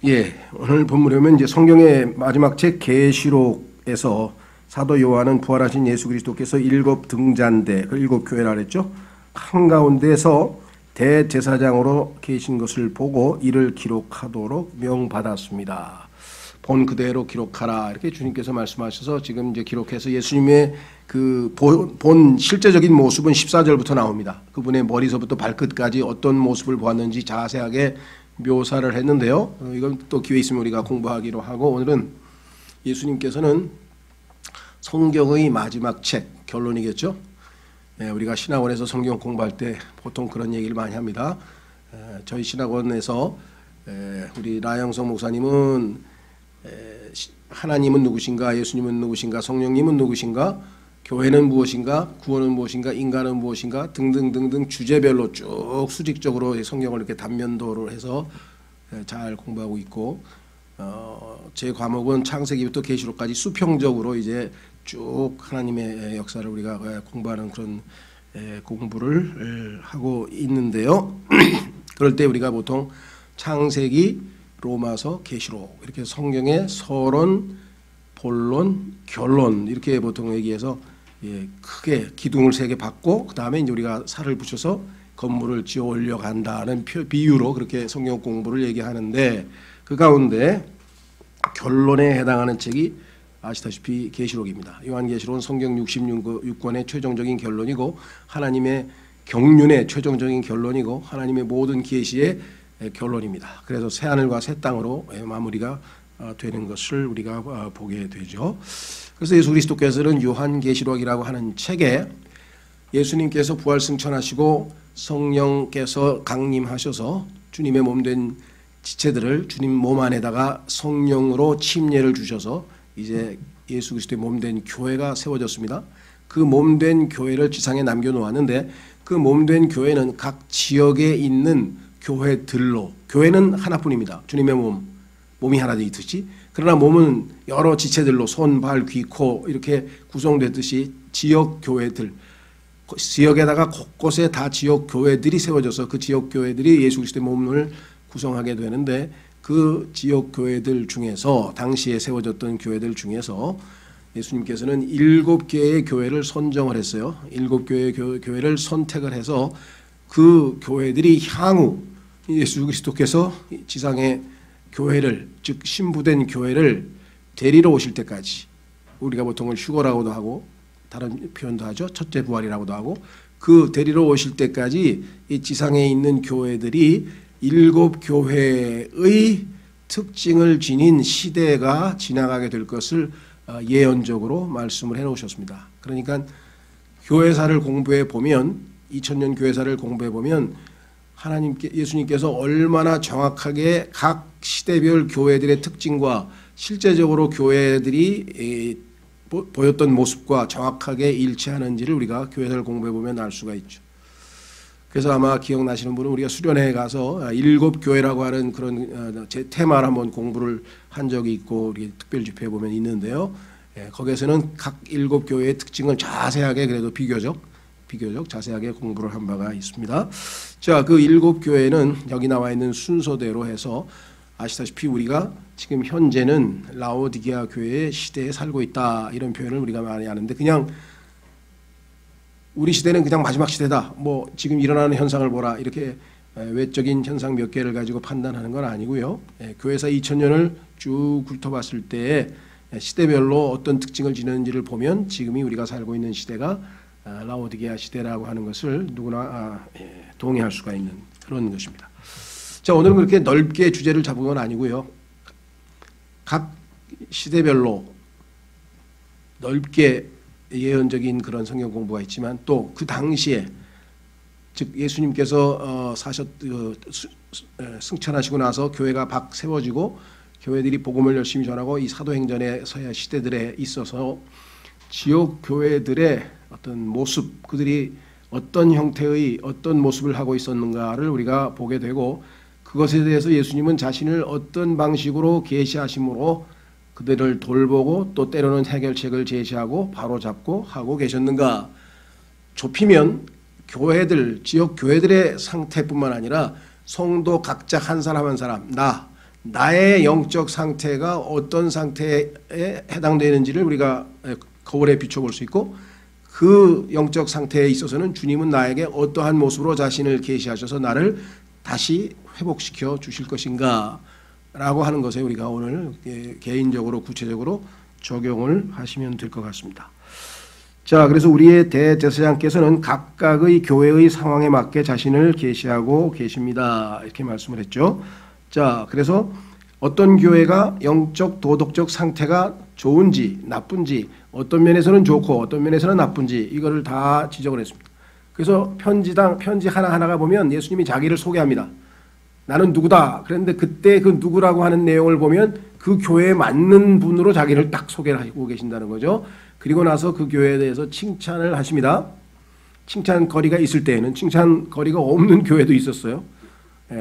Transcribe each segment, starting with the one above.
예, 오늘 본문에 이제 성경의 마지막 책 계시록에서 사도 요한은 부활하신 예수 그리스도께서 일곱 등잔대, 그 일곱 교회라 그랬죠. 한가운데서 대제사장으로 계신 것을 보고 이를 기록하도록 명받았습니다. 본 그대로 기록하라 이렇게 주님께서 말씀하셔서 지금 이제 기록해서 예수님의 그 본 실제적인 모습은 14절부터 나옵니다. 그분의 머리서부터 발끝까지 어떤 모습을 보았는지 자세하게 묘사를 했는데요. 이건 또 기회 있으면 우리가 공부하기로 하고, 오늘은 예수님께서는 성경의 마지막 책, 결론이겠죠. 우리가 신학원에서 성경 공부할 때 보통 그런 얘기를 많이 합니다. 저희 신학원에서 우리 라영석 목사님은 하나님은 누구신가, 예수님은 누구신가, 성령님은 누구신가, 교회는 무엇인가, 구원은 무엇인가, 인간은 무엇인가 등등등등 주제별로 쭉 수직적으로 성경을 이렇게 단면도를 해서 잘 공부하고 있고, 제 과목은 창세기부터 계시록까지 수평적으로 이제 쭉 하나님의 역사를 우리가 공부하는 그런 공부를 하고 있는데요. 그럴 때 우리가 보통 창세기, 로마서, 계시록 이렇게 성경의 서론, 본론, 결론 이렇게 보통 얘기해서 크게 기둥을 3개 받고 그 다음에 이제 우리가 살을 붙여서 건물을 지어 올려간다는 비유로 그렇게 성경 공부를 얘기하는데, 그 가운데 결론에 해당하는 책이 아시다시피 계시록입니다. 요한계시록은 성경 66권의 최종적인 결론이고 하나님의 경륜의 최종적인 결론이고 하나님의 모든 계시의 결론입니다. 그래서 새 하늘과 새 땅으로 마무리가 되는 것을 우리가 보게 되죠. 그래서 예수 그리스도께서는 요한계시록이라고 하는 책에 예수님께서 부활승천하시고 성령께서 강림하셔서 주님의 몸된 지체들을 주님 몸 안에다가 성령으로 침례를 주셔서 이제 예수 그리스도의 몸된 교회가 세워졌습니다. 그 몸된 교회를 지상에 남겨놓았는데, 그 몸된 교회는 각 지역에 있는 교회들로, 교회는 하나뿐입니다. 주님의 몸이 하나 되듯이. 그러나 몸은 여러 지체들로 손, 발, 귀, 코 이렇게 구성됐듯이 지역 교회들, 지역에다가 곳곳에 다 지역 교회들이 세워져서 그 지역 교회들이 예수 그리스도의 몸을 구성하게 되는데, 그 지역 교회들 중에서 당시에 세워졌던 교회들 중에서 예수님께서는 7개의 교회를 선정을 했어요. 7개의 교회를 선택을 해서 그 교회들이 향후 예수 그리스도께서 지상의 교회를, 즉 신부된 교회를 데리러 오실 때까지, 우리가 보통은 휴거라고도 하고 다른 표현도 하죠. 첫째 부활이라고도 하고, 그 데리러 오실 때까지 이 지상에 있는 교회들이 7교회의 특징을 지닌 시대가 지나가게 될 것을 예언적으로 말씀을 해놓으셨습니다. 그러니까 교회사를 공부해 보면, 2000년 교회사를 공부해 보면 예수님께서 얼마나 정확하게 각 시대별 교회들의 특징과 실제적으로 교회들이 보였던 모습과 정확하게 일치하는지를 우리가 교회사를 공부해 보면 알 수가 있죠. 그래서 아마 기억나시는 분은 우리가 수련회에 가서 7교회라고 하는 그런 제 테마를 한번 공부를 한 적이 있고, 우리 특별 집회에 보면 있는데요. 거기에서는 각 7교회의 특징을 자세하게, 그래도 비교적 자세하게 공부를 한 바가 있습니다. 자, 그 7교회는 여기 나와 있는 순서대로 해서 아시다시피 우리가 지금 현재는 라오디게아 교회의 시대에 살고 있다, 이런 표현을 우리가 많이 하는데, 그냥 우리 시대는 그냥 마지막 시대다, 뭐 지금 일어나는 현상을 보라, 이렇게 외적인 현상 몇 개를 가지고 판단하는 건 아니고요. 교회사 2000년을 쭉 훑어봤을 때 시대별로 어떤 특징을 지니는지를 보면 지금이 우리가 살고 있는 시대가 라오디게아 시대라고 하는 것을 누구나 동의할 수가 있는 그런 것입니다. 자, 오늘은 그렇게 넓게 주제를 잡은 건 아니고요. 각 시대별로 넓게 예언적인 그런 성경 공부가 있지만, 또 그 당시에, 즉 예수님께서 승천하시고 나서 교회가 박 세워지고 교회들이 복음을 열심히 전하고 이 사도행전의 시대들에 있어서 지역 교회들의 어떤 모습, 그들이 어떤 형태의 어떤 모습을 하고 있었는가를 우리가 보게 되고, 그것에 대해서 예수님은 자신을 어떤 방식으로 계시하심으로 그들을 돌보고 또 때로는 해결책을 제시하고 바로잡고 하고 계셨는가. 좁히면 교회들, 지역 교회들의 상태뿐만 아니라 성도 각자 한 사람 한 사람, 나의 영적 상태가 어떤 상태에 해당되는지를 우리가 거울에 비춰볼 수 있고, 그 영적 상태에 있어서는 주님은 나에게 어떠한 모습으로 자신을 계시하셔서 나를 다시 회복시켜 주실 것인가 라고 하는 것에 우리가 오늘 개인적으로 구체적으로 적용을 하시면 될 것 같습니다. 자, 그래서 우리의 대제사장께서는 각각의 교회의 상황에 맞게 자신을 계시하고 계십니다. 이렇게 말씀을 했죠. 자, 그래서 어떤 교회가 영적 도덕적 상태가 좋은지 나쁜지, 어떤 면에서는 좋고 어떤 면에서는 나쁜지 이거를 다 지적을 했습니다. 그래서 편지 하나하나가 보면 예수님이 자기를 소개합니다. 나는 누구다. 그런데 그때 그 누구라고 하는 내용을 보면 그 교회에 맞는 분으로 자기를 딱 소개를 하고 계신다는 거죠. 그리고 나서 그 교회에 대해서 칭찬을 하십니다. 칭찬거리가 있을 때에는, 칭찬거리가 없는 교회도 있었어요.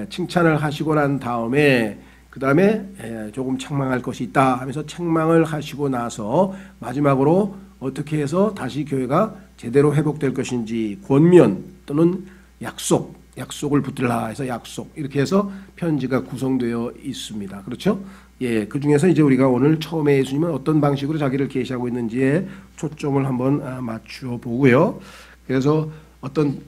칭찬을 하시고 난 다음에 그 다음에 조금 책망할 것이 있다 하면서 책망을 하시고 나서 마지막으로 어떻게 해서 다시 교회가 제대로 회복될 것인지 권면 또는 약속을 붙들라 해서 약속, 이렇게 해서 편지가 구성되어 있습니다. 그렇죠? 예, 그 중에서 이제 우리가 오늘 처음에 예수님은 어떤 방식으로 자기를 계시하고 있는지에 초점을 한번 맞추어 보고요. 그래서 어떤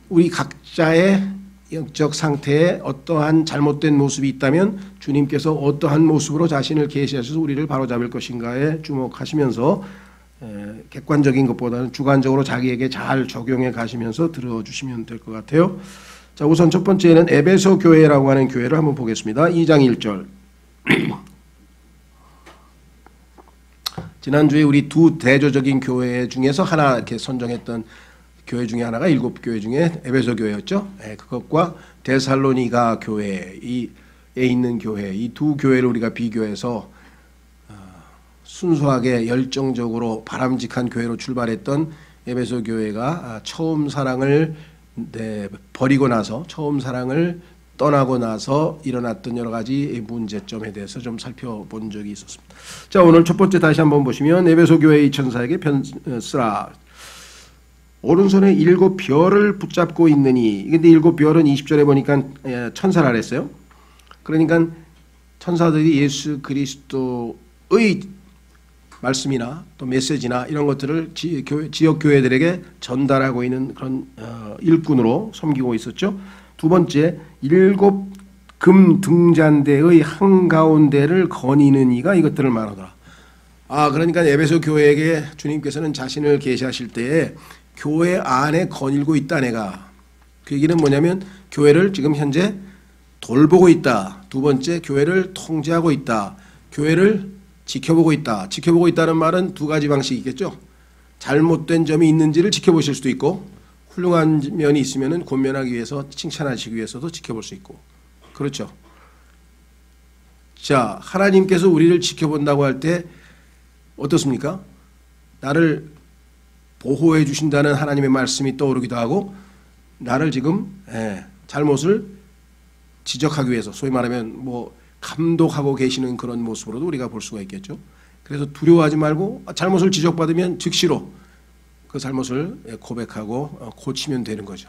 우리 각자의 영적 상태에 어떠한 잘못된 모습이 있다면 주님께서 어떠한 모습으로 자신을 계시하셔서 우리를 바로잡을 것인가에 주목하시면서 객관적인 것보다는 주관적으로 자기에게 잘 적용해 가시면서 들어주시면 될 것 같아요. 자, 우선 첫 번째는 에베소 교회라고 하는 교회를 한번 보겠습니다. 2장 1절. 지난주에 우리 두 대조적인 교회 중에서 하나 이렇게 선정했던 교회 중에 하나가 7교회 중에 에베소 교회였죠. 그것과 데살로니가 교회에 있는 교회, 이 두 교회를 우리가 비교해서 순수하게 열정적으로 바람직한 교회로 출발했던 에베소 교회가 처음 사랑을 버리고 나서, 처음 사랑을 떠나고 나서 일어났던 여러 가지 문제점에 대해서 좀 살펴본 적이 있었습니다. 자, 오늘 첫 번째 다시 한번 보시면 에베소 교회의 천사에게 쓰라. 오른손에 7별을 붙잡고 있느니, 근데 7별은 20절에 보니까 천사라 그랬어요. 그러니까 천사들이 예수 그리스도의 말씀이나 또 메시지나 이런 것들을 지역 교회들에게 전달하고 있는 그런 일꾼으로 섬기고 있었죠. 두 번째, 7금 등잔대의 한가운데를 거니는 이가 이것들을 말하더라. 그러니까 에베소 교회에게 주님께서는 자신을 계시하실 때에 교회 안에 거닐고 있다 내가. 그 얘기는 뭐냐면 교회를 지금 현재 돌보고 있다. 두 번째, 교회를 통제하고 있다. 교회를 지켜보고 있다. 지켜보고 있다는 말은 두 가지 방식이 있겠죠. 잘못된 점이 있는지를 지켜보실 수도 있고, 훌륭한 면이 있으면 권면하기 위해서, 칭찬하시기 위해서도 지켜볼 수 있고. 그렇죠. 자, 하나님께서 우리를 지켜본다고 할 때 어떻습니까? 나를 보호해 주신다는 하나님의 말씀이 떠오르기도 하고, 나를 지금 잘못을 지적하기 위해서, 소위 말하면 감독하고 계시는 그런 모습으로도 우리가 볼 수가 있겠죠. 그래서 두려워하지 말고 잘못을 지적받으면 즉시로 그 잘못을 고백하고 고치면 되는 거죠.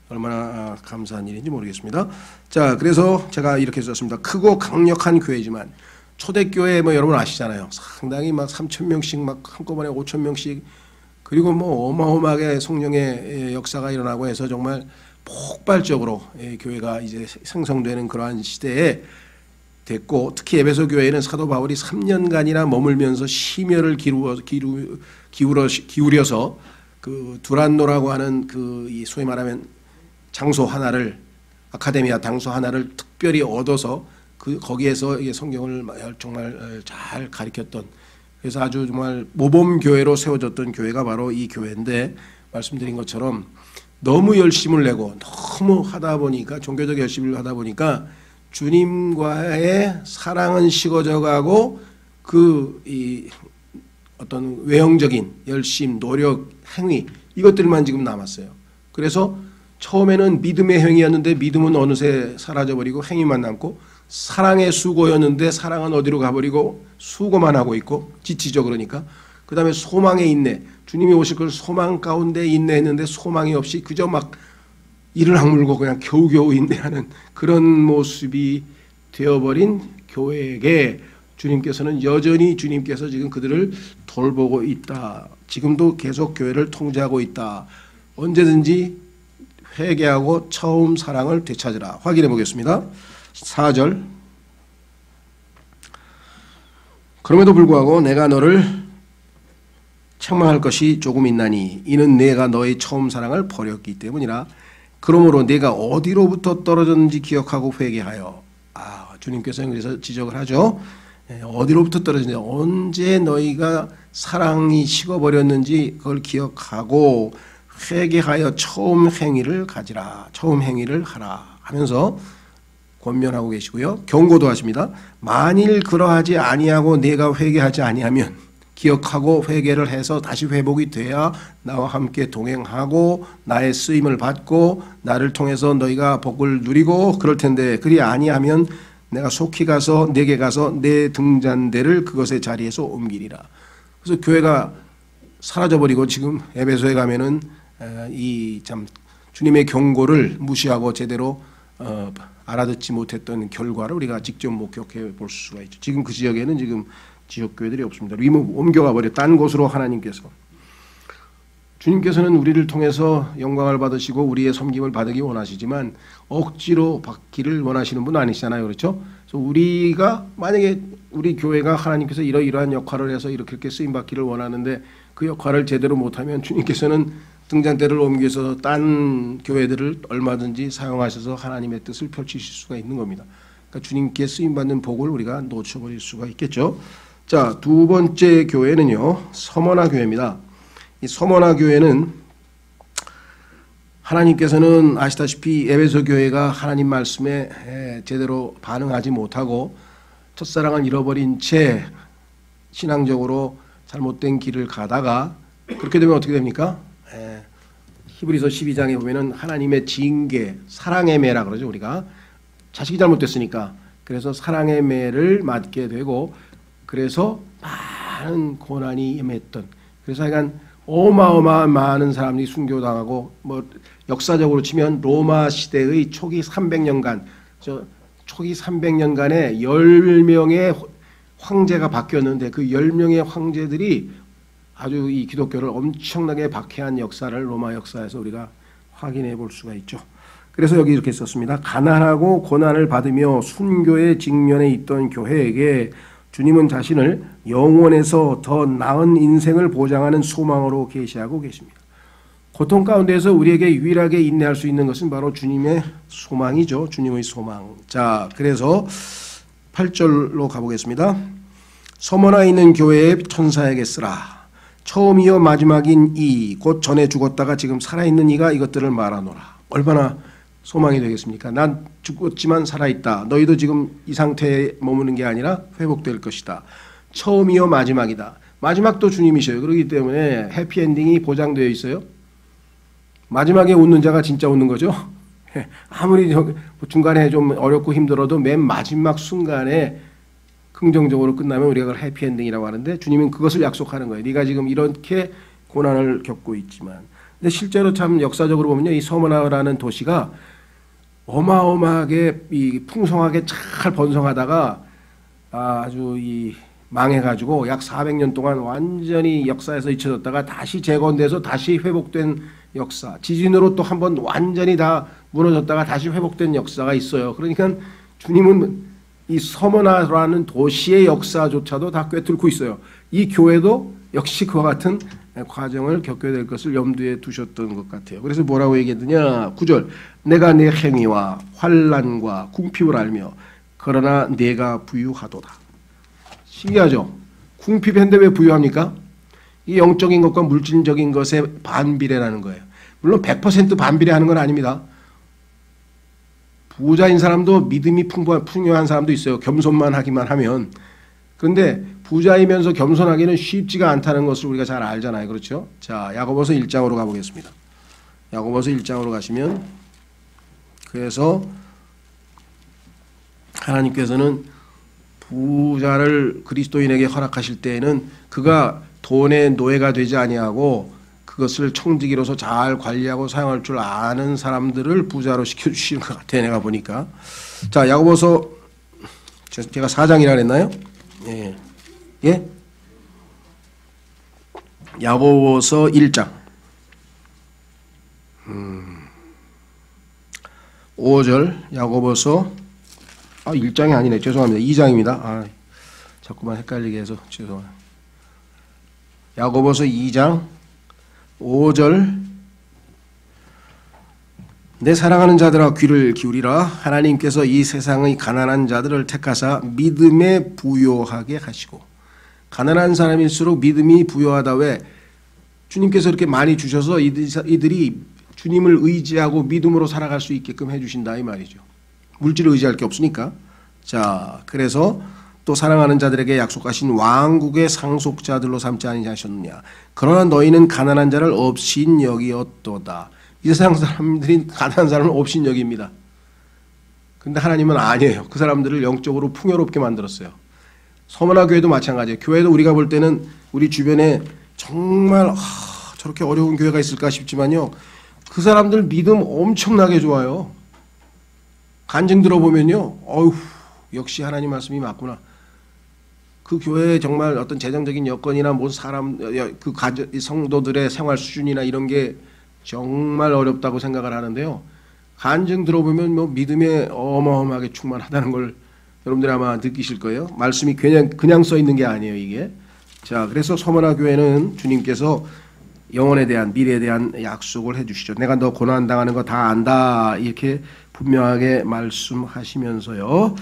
얼마나 감사한 일인지 모르겠습니다. 자, 그래서 제가 이렇게 썼습니다. 크고 강력한 교회지만, 초대교회 여러분 아시잖아요. 상당히 3,000명씩 한꺼번에 5,000명씩, 그리고 어마어마하게 성령의 역사가 일어나고 해서 정말 폭발적으로 교회가 이제 생성되는 그러한 시대에 됐고, 특히 에베소 교회에는 사도 바울이 3년간이나 머물면서 심혈을 기울여서 그 두란노라고 하는 이 소위 말하면 장소 하나를, 아카데미아 장소 하나를 특별히 얻어서 거기에서 성경을 정말 잘 가르쳤던, 그래서 아주 정말 모범 교회로 세워졌던 교회가 바로 이 교회인데, 말씀드린 것처럼 너무 열심을 내고 너무 하다 보니까, 종교적 열심을 하다 보니까 주님과의 사랑은 식어져 가고 어떤 외형적인 열심, 노력, 행위, 이것들만 지금 남았어요. 그래서 처음에는 믿음의 행위였는데 믿음은 어느새 사라져버리고 행위만 남고, 사랑의 수고였는데 사랑은 어디로 가버리고 수고만 하고 있고, 지치죠. 그러니까 그 다음에 소망의 인내, 주님이 오실 걸 소망 가운데 인내했는데 소망이 없이 그저 이를 악물고 그냥 겨우겨우 인내하는 그런 모습이 되어버린 교회에게 주님께서는 여전히 주님께서 지금 그들을 돌보고 있다. 지금도 계속 교회를 통제하고 있다. 언제든지 회개하고 처음 사랑을 되찾으라. 확인해 보겠습니다. 4절. 그럼에도 불구하고 내가 너를 책망할 것이 조금 있나니 이는 내가 너의 처음 사랑을 버렸기 때문이라. 그러므로 내가 어디로부터 떨어졌는지 기억하고 회개하여. 주님께서는 그래서 지적을 하죠. 어디로부터 떨어졌는지, 언제 너희가 사랑이 식어버렸는지 그걸 기억하고 회개하여 처음 행위를 가지라. 처음 행위를 하라 하면서 권면하고 계시고요. 경고도 하십니다. 만일 그러하지 아니하고 내가 회개하지 아니하면, 기억하고 회개를 해서 다시 회복이 돼야 나와 함께 동행하고 나의 쓰임을 받고 나를 통해서 너희가 복을 누리고 그럴 텐데, 그리 아니하면 내가 속히 가서 내게 가서 내 등잔대를 그것의 자리에서 옮기리라. 그래서 교회가 사라져버리고 지금 에베소에 가면은 이 참 주님의 경고를 무시하고 제대로 알아듣지 못했던 결과를 우리가 직접 목격해 볼 수가 있죠. 지금 그 지역에는 지금 지역교회들이 없습니다. 옮겨가 버려. 딴 곳으로 하나님께서. 주님께서는 우리를 통해서 영광을 받으시고 우리의 섬김을 받기 원하시지만 억지로 받기를 원하시는 분 아니시잖아요. 그렇죠? 그래서 우리가 만약에 우리 교회가 하나님께서 이러이러한 역할을 해서 이렇게 쓰임받기를 원하는데 그 역할을 제대로 못하면 주님께서는 등잔대를 옮겨서 딴 교회들을 얼마든지 사용하셔서 하나님의 뜻을 펼치실 수가 있는 겁니다. 그러니까 주님께 쓰임받는 복을 우리가 놓쳐버릴 수가 있겠죠. 자, 두 번째 교회는요, 서머나 교회입니다. 이 서머나 교회는 하나님께서는 아시다시피 에베소 교회가 하나님 말씀에 제대로 반응하지 못하고 첫사랑을 잃어버린 채 신앙적으로 잘못된 길을 가다가 그렇게 되면 어떻게 됩니까? 히브리서 12장에 보면은 하나님의 징계, 사랑의 매라 그러죠. 우리가 자식이 잘못됐으니까 그래서 사랑의 매를 맞게 되고 그래서 많은 고난이 임했던, 그래서 하여간 어마어마한 많은 사람들이 순교당하고, 뭐 역사적으로 치면 로마 시대의 초기 300년간, 초기 300년간에 10명의 황제가 바뀌었는데 그 10명의 황제들이 아주 이 기독교를 엄청나게 박해한 역사를 로마 역사에서 우리가 확인해 볼 수가 있죠. 그래서 여기 이렇게 썼습니다. 가난하고 고난을 받으며 순교의 직면에 있던 교회에게 주님은 자신을 영원에서 더 나은 인생을 보장하는 소망으로 계시하고 계십니다. 고통 가운데서 우리에게 유일하게 인내할 수 있는 것은 바로 주님의 소망이죠. 주님의 소망. 자, 그래서 8절로 가보겠습니다. 서머나에 있는 교회의 천사에게 쓰라. 처음이요 마지막인 이 곧 전에 죽었다가 지금 살아있는 이가 이것들을 말하노라. 얼마나 소망이 되겠습니까? 난 죽었지만 살아있다. 너희도 지금 이 상태에 머무는 게 아니라 회복될 것이다. 처음이요 마지막이다. 마지막도 주님이셔요. 그렇기 때문에 해피엔딩이 보장되어 있어요. 마지막에 웃는 자가 진짜 웃는 거죠. 아무리 중간에 좀 어렵고 힘들어도 맨 마지막 순간에 긍정적으로 끝나면 우리가 그걸 해피엔딩이라고 하는데, 주님은 그것을 약속하는 거예요. 네가 지금 이렇게 고난을 겪고 있지만. 근데 실제로 참 역사적으로 보면요, 이 서머나라는 도시가 어마어마하게 이 풍성하게 잘 번성하다가 아주 이 망해가지고 약 400년 동안 완전히 역사에서 잊혀졌다가 다시 재건돼서 다시 회복된 역사, 지진으로 또 한번 완전히 다 무너졌다가 다시 회복된 역사가 있어요. 그러니까 주님은 이 서머나라는 도시의 역사조차도 다 꿰뚫고 있어요. 이 교회도 역시 그와 같은 과정을 겪게 될 것을 염두에 두셨던 것 같아요. 그래서 뭐라고 얘기했느냐? 9절. 내가 내 행위와 환난과 궁핍을 알며 그러나 내가 부유하도다. 신기하죠? 궁핍했는데 왜 부유합니까? 이 영적인 것과 물질적인 것의 반비례라는 거예요. 물론 100% 반비례하는 건 아닙니다. 부자인 사람도 믿음이 풍요한 사람도 있어요. 겸손만 하기만 하면. 그런데 부자이면서 겸손하기는 쉽지가 않다는 것을 우리가 잘 알잖아요. 그렇죠? 자, 야고보서 1장으로 가보겠습니다. 야고보서 1장으로 가시면, 그래서 하나님께서는 부자를 그리스도인에게 허락하실 때에는 그가 돈의 노예가 되지 아니하고 그것을 청지기로서 잘 관리하고 사용할 줄 아는 사람들을 부자로 시켜주시는 것 같아요. 내가 보니까. 자, 야고보서 제가 4장이라 그랬나요? 예. 예? 야고보서 1장 5절 야고보서 1장이 아니네. 죄송합니다. 2장입니다. 자꾸만 헷갈리게 해서 죄송합니다. 야고보서 2장 5절 내 사랑하는 자들아 귀를 기울이라. 하나님께서 이 세상의 가난한 자들을 택하사 믿음에 부요하게 하시고. 가난한 사람일수록 믿음이 부요하다. 왜? 주님께서 이렇게 많이 주셔서 이들이 주님을 의지하고 믿음으로 살아갈 수 있게끔 해주신다 이 말이죠. 물질을 의지할 게 없으니까. 자, 그래서 또 사랑하는 자들에게 약속하신 왕국의 상속자들로 삼지 아니하셨느냐. 그러나 너희는 가난한 자를 업신 여기었도다. 이 세상 사람들이 가난한 사람을 업신 여깁니다. 근데 하나님은 아니에요. 그 사람들을 영적으로 풍요롭게 만들었어요. 서머나 교회도 마찬가지예요. 교회도 우리가 볼 때는 우리 주변에 정말 저렇게 어려운 교회가 있을까 싶지만요. 그 사람들 믿음 엄청나게 좋아요. 간증 들어보면요. 어휴, 역시 하나님 말씀이 맞구나. 그 교회에 정말 어떤 재정적인 여건이나 뭐 사람, 그 성도들의 생활 수준이나 이런 게 정말 어렵다고 생각을 하는데요. 간증 들어보면 뭐 믿음에 어마어마하게 충만하다는 걸 여러분들이 아마 느끼실 거예요. 말씀이 그냥 써 있는 게 아니에요, 이게. 자, 그래서 서머나 교회는 주님께서 영혼에 대한 미래에 대한 약속을 해주시죠. 내가 너 고난 당하는 거 다 안다 이렇게 분명하게 말씀하시면서요.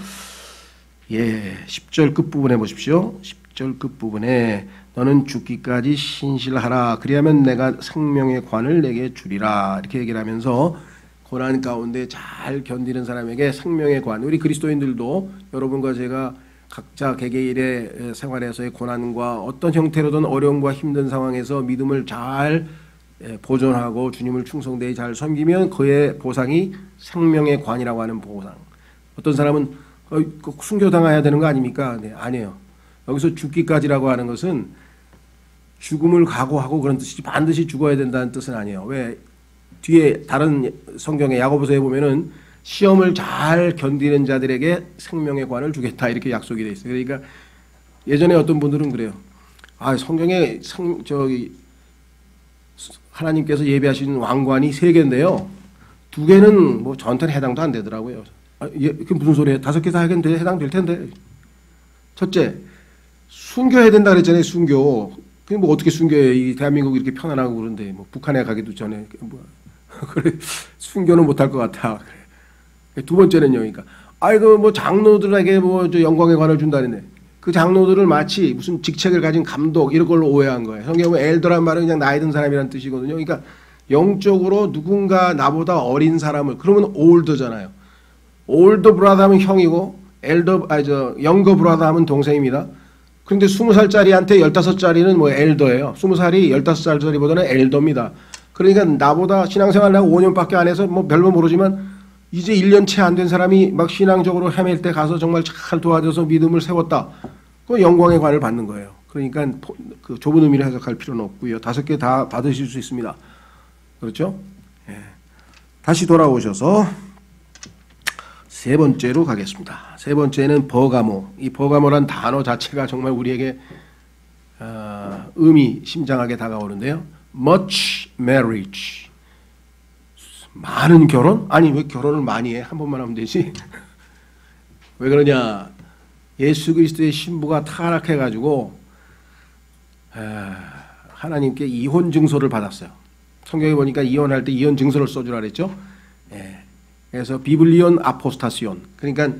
예, 10절 끝부분에 보십시오. 10절 끝부분에 너는 죽기까지 신실하라. 그리하면 내가 생명의 관을 내게 주리라. 이렇게 얘기를 하면서 고난 가운데 잘 견디는 사람에게 생명의 관. 우리 그리스도인들도 여러분과 제가 각자 개개인의 생활에서의 고난과 어떤 형태로든 어려움과 힘든 상황에서 믿음을 잘 보존하고 주님을 충성되이 잘 섬기면 그의 보상이 생명의 관이라고 하는 보상. 어떤 사람은 순교당해야 되는 거 아닙니까? 네, 아니에요. 여기서 죽기까지라고 하는 것은 죽음을 각오하고 그런 뜻이지 반드시 죽어야 된다는 뜻은 아니에요. 왜? 뒤에 다른 성경의 야고보서에 보면은 시험을 잘 견디는 자들에게 생명의 관을 주겠다 이렇게 약속이 돼 있어요. 그러니까 예전에 어떤 분들은 그래요. 성경에 하나님께서 예비하신 왕관이 3개인데요. 2개는 뭐 저한테는 해당도 안 되더라고요. 그게 무슨 소리예요? 5개 다 해당될 텐데. 첫째, 순교해야 된다 그랬잖아요. 순교. 그게 뭐 어떻게 순교해요? 이 대한민국이 이렇게 편안하고 그런데 뭐 북한에 가기도 전에 그래 순교는 못할 것 같아. 그래. 2번째는요. 그러니까 뭐 장로들에게 뭐 영광의 관을 준다는데 그 장로들을 마치 무슨 직책을 가진 감독 이런 걸로 오해한 거예요. 성경은 엘더란 말은 그냥 나이 든 사람이라는 뜻이거든요. 그러니까 영적으로 누군가 나보다 어린 사람을 그러면 올더잖아요. 올더 브라더 하면 형이고 영거 브라더 하면 동생입니다. 그런데 20살짜리한테 15살짜리는 뭐 엘더예요. 20살이 15살짜리보다는 엘더입니다. 그러니까 나보다 신앙생활을 하고 5년밖에 안 해서 뭐 별로 모르지만 이제 1년 채 안 된 사람이 막 신앙적으로 헤맬 때 가서 정말 잘 도와줘서 믿음을 세웠다. 그 영광의 관을 받는 거예요. 그러니까 그 좁은 의미를 해석할 필요는 없고요. 5개 다 받으실 수 있습니다. 그렇죠? 예. 다시 돌아오셔서 3번째로 가겠습니다. 3번째는 버가모. 이 버가모란 단어 자체가 정말 우리에게 의미심장하게 다가오는데요. Much marriage. 많은 결혼? 아니 왜 결혼을 많이 해? 한 번만 하면 되지. 왜 그러냐? 예수 그리스도의 신부가 타락해가지고 하나님께 이혼 증서를 받았어요. 성경에 보니까 이혼할 때 이혼 증서를 써주라 그랬죠. 예. 그래서 비블리온 아포스타시온. 그러니까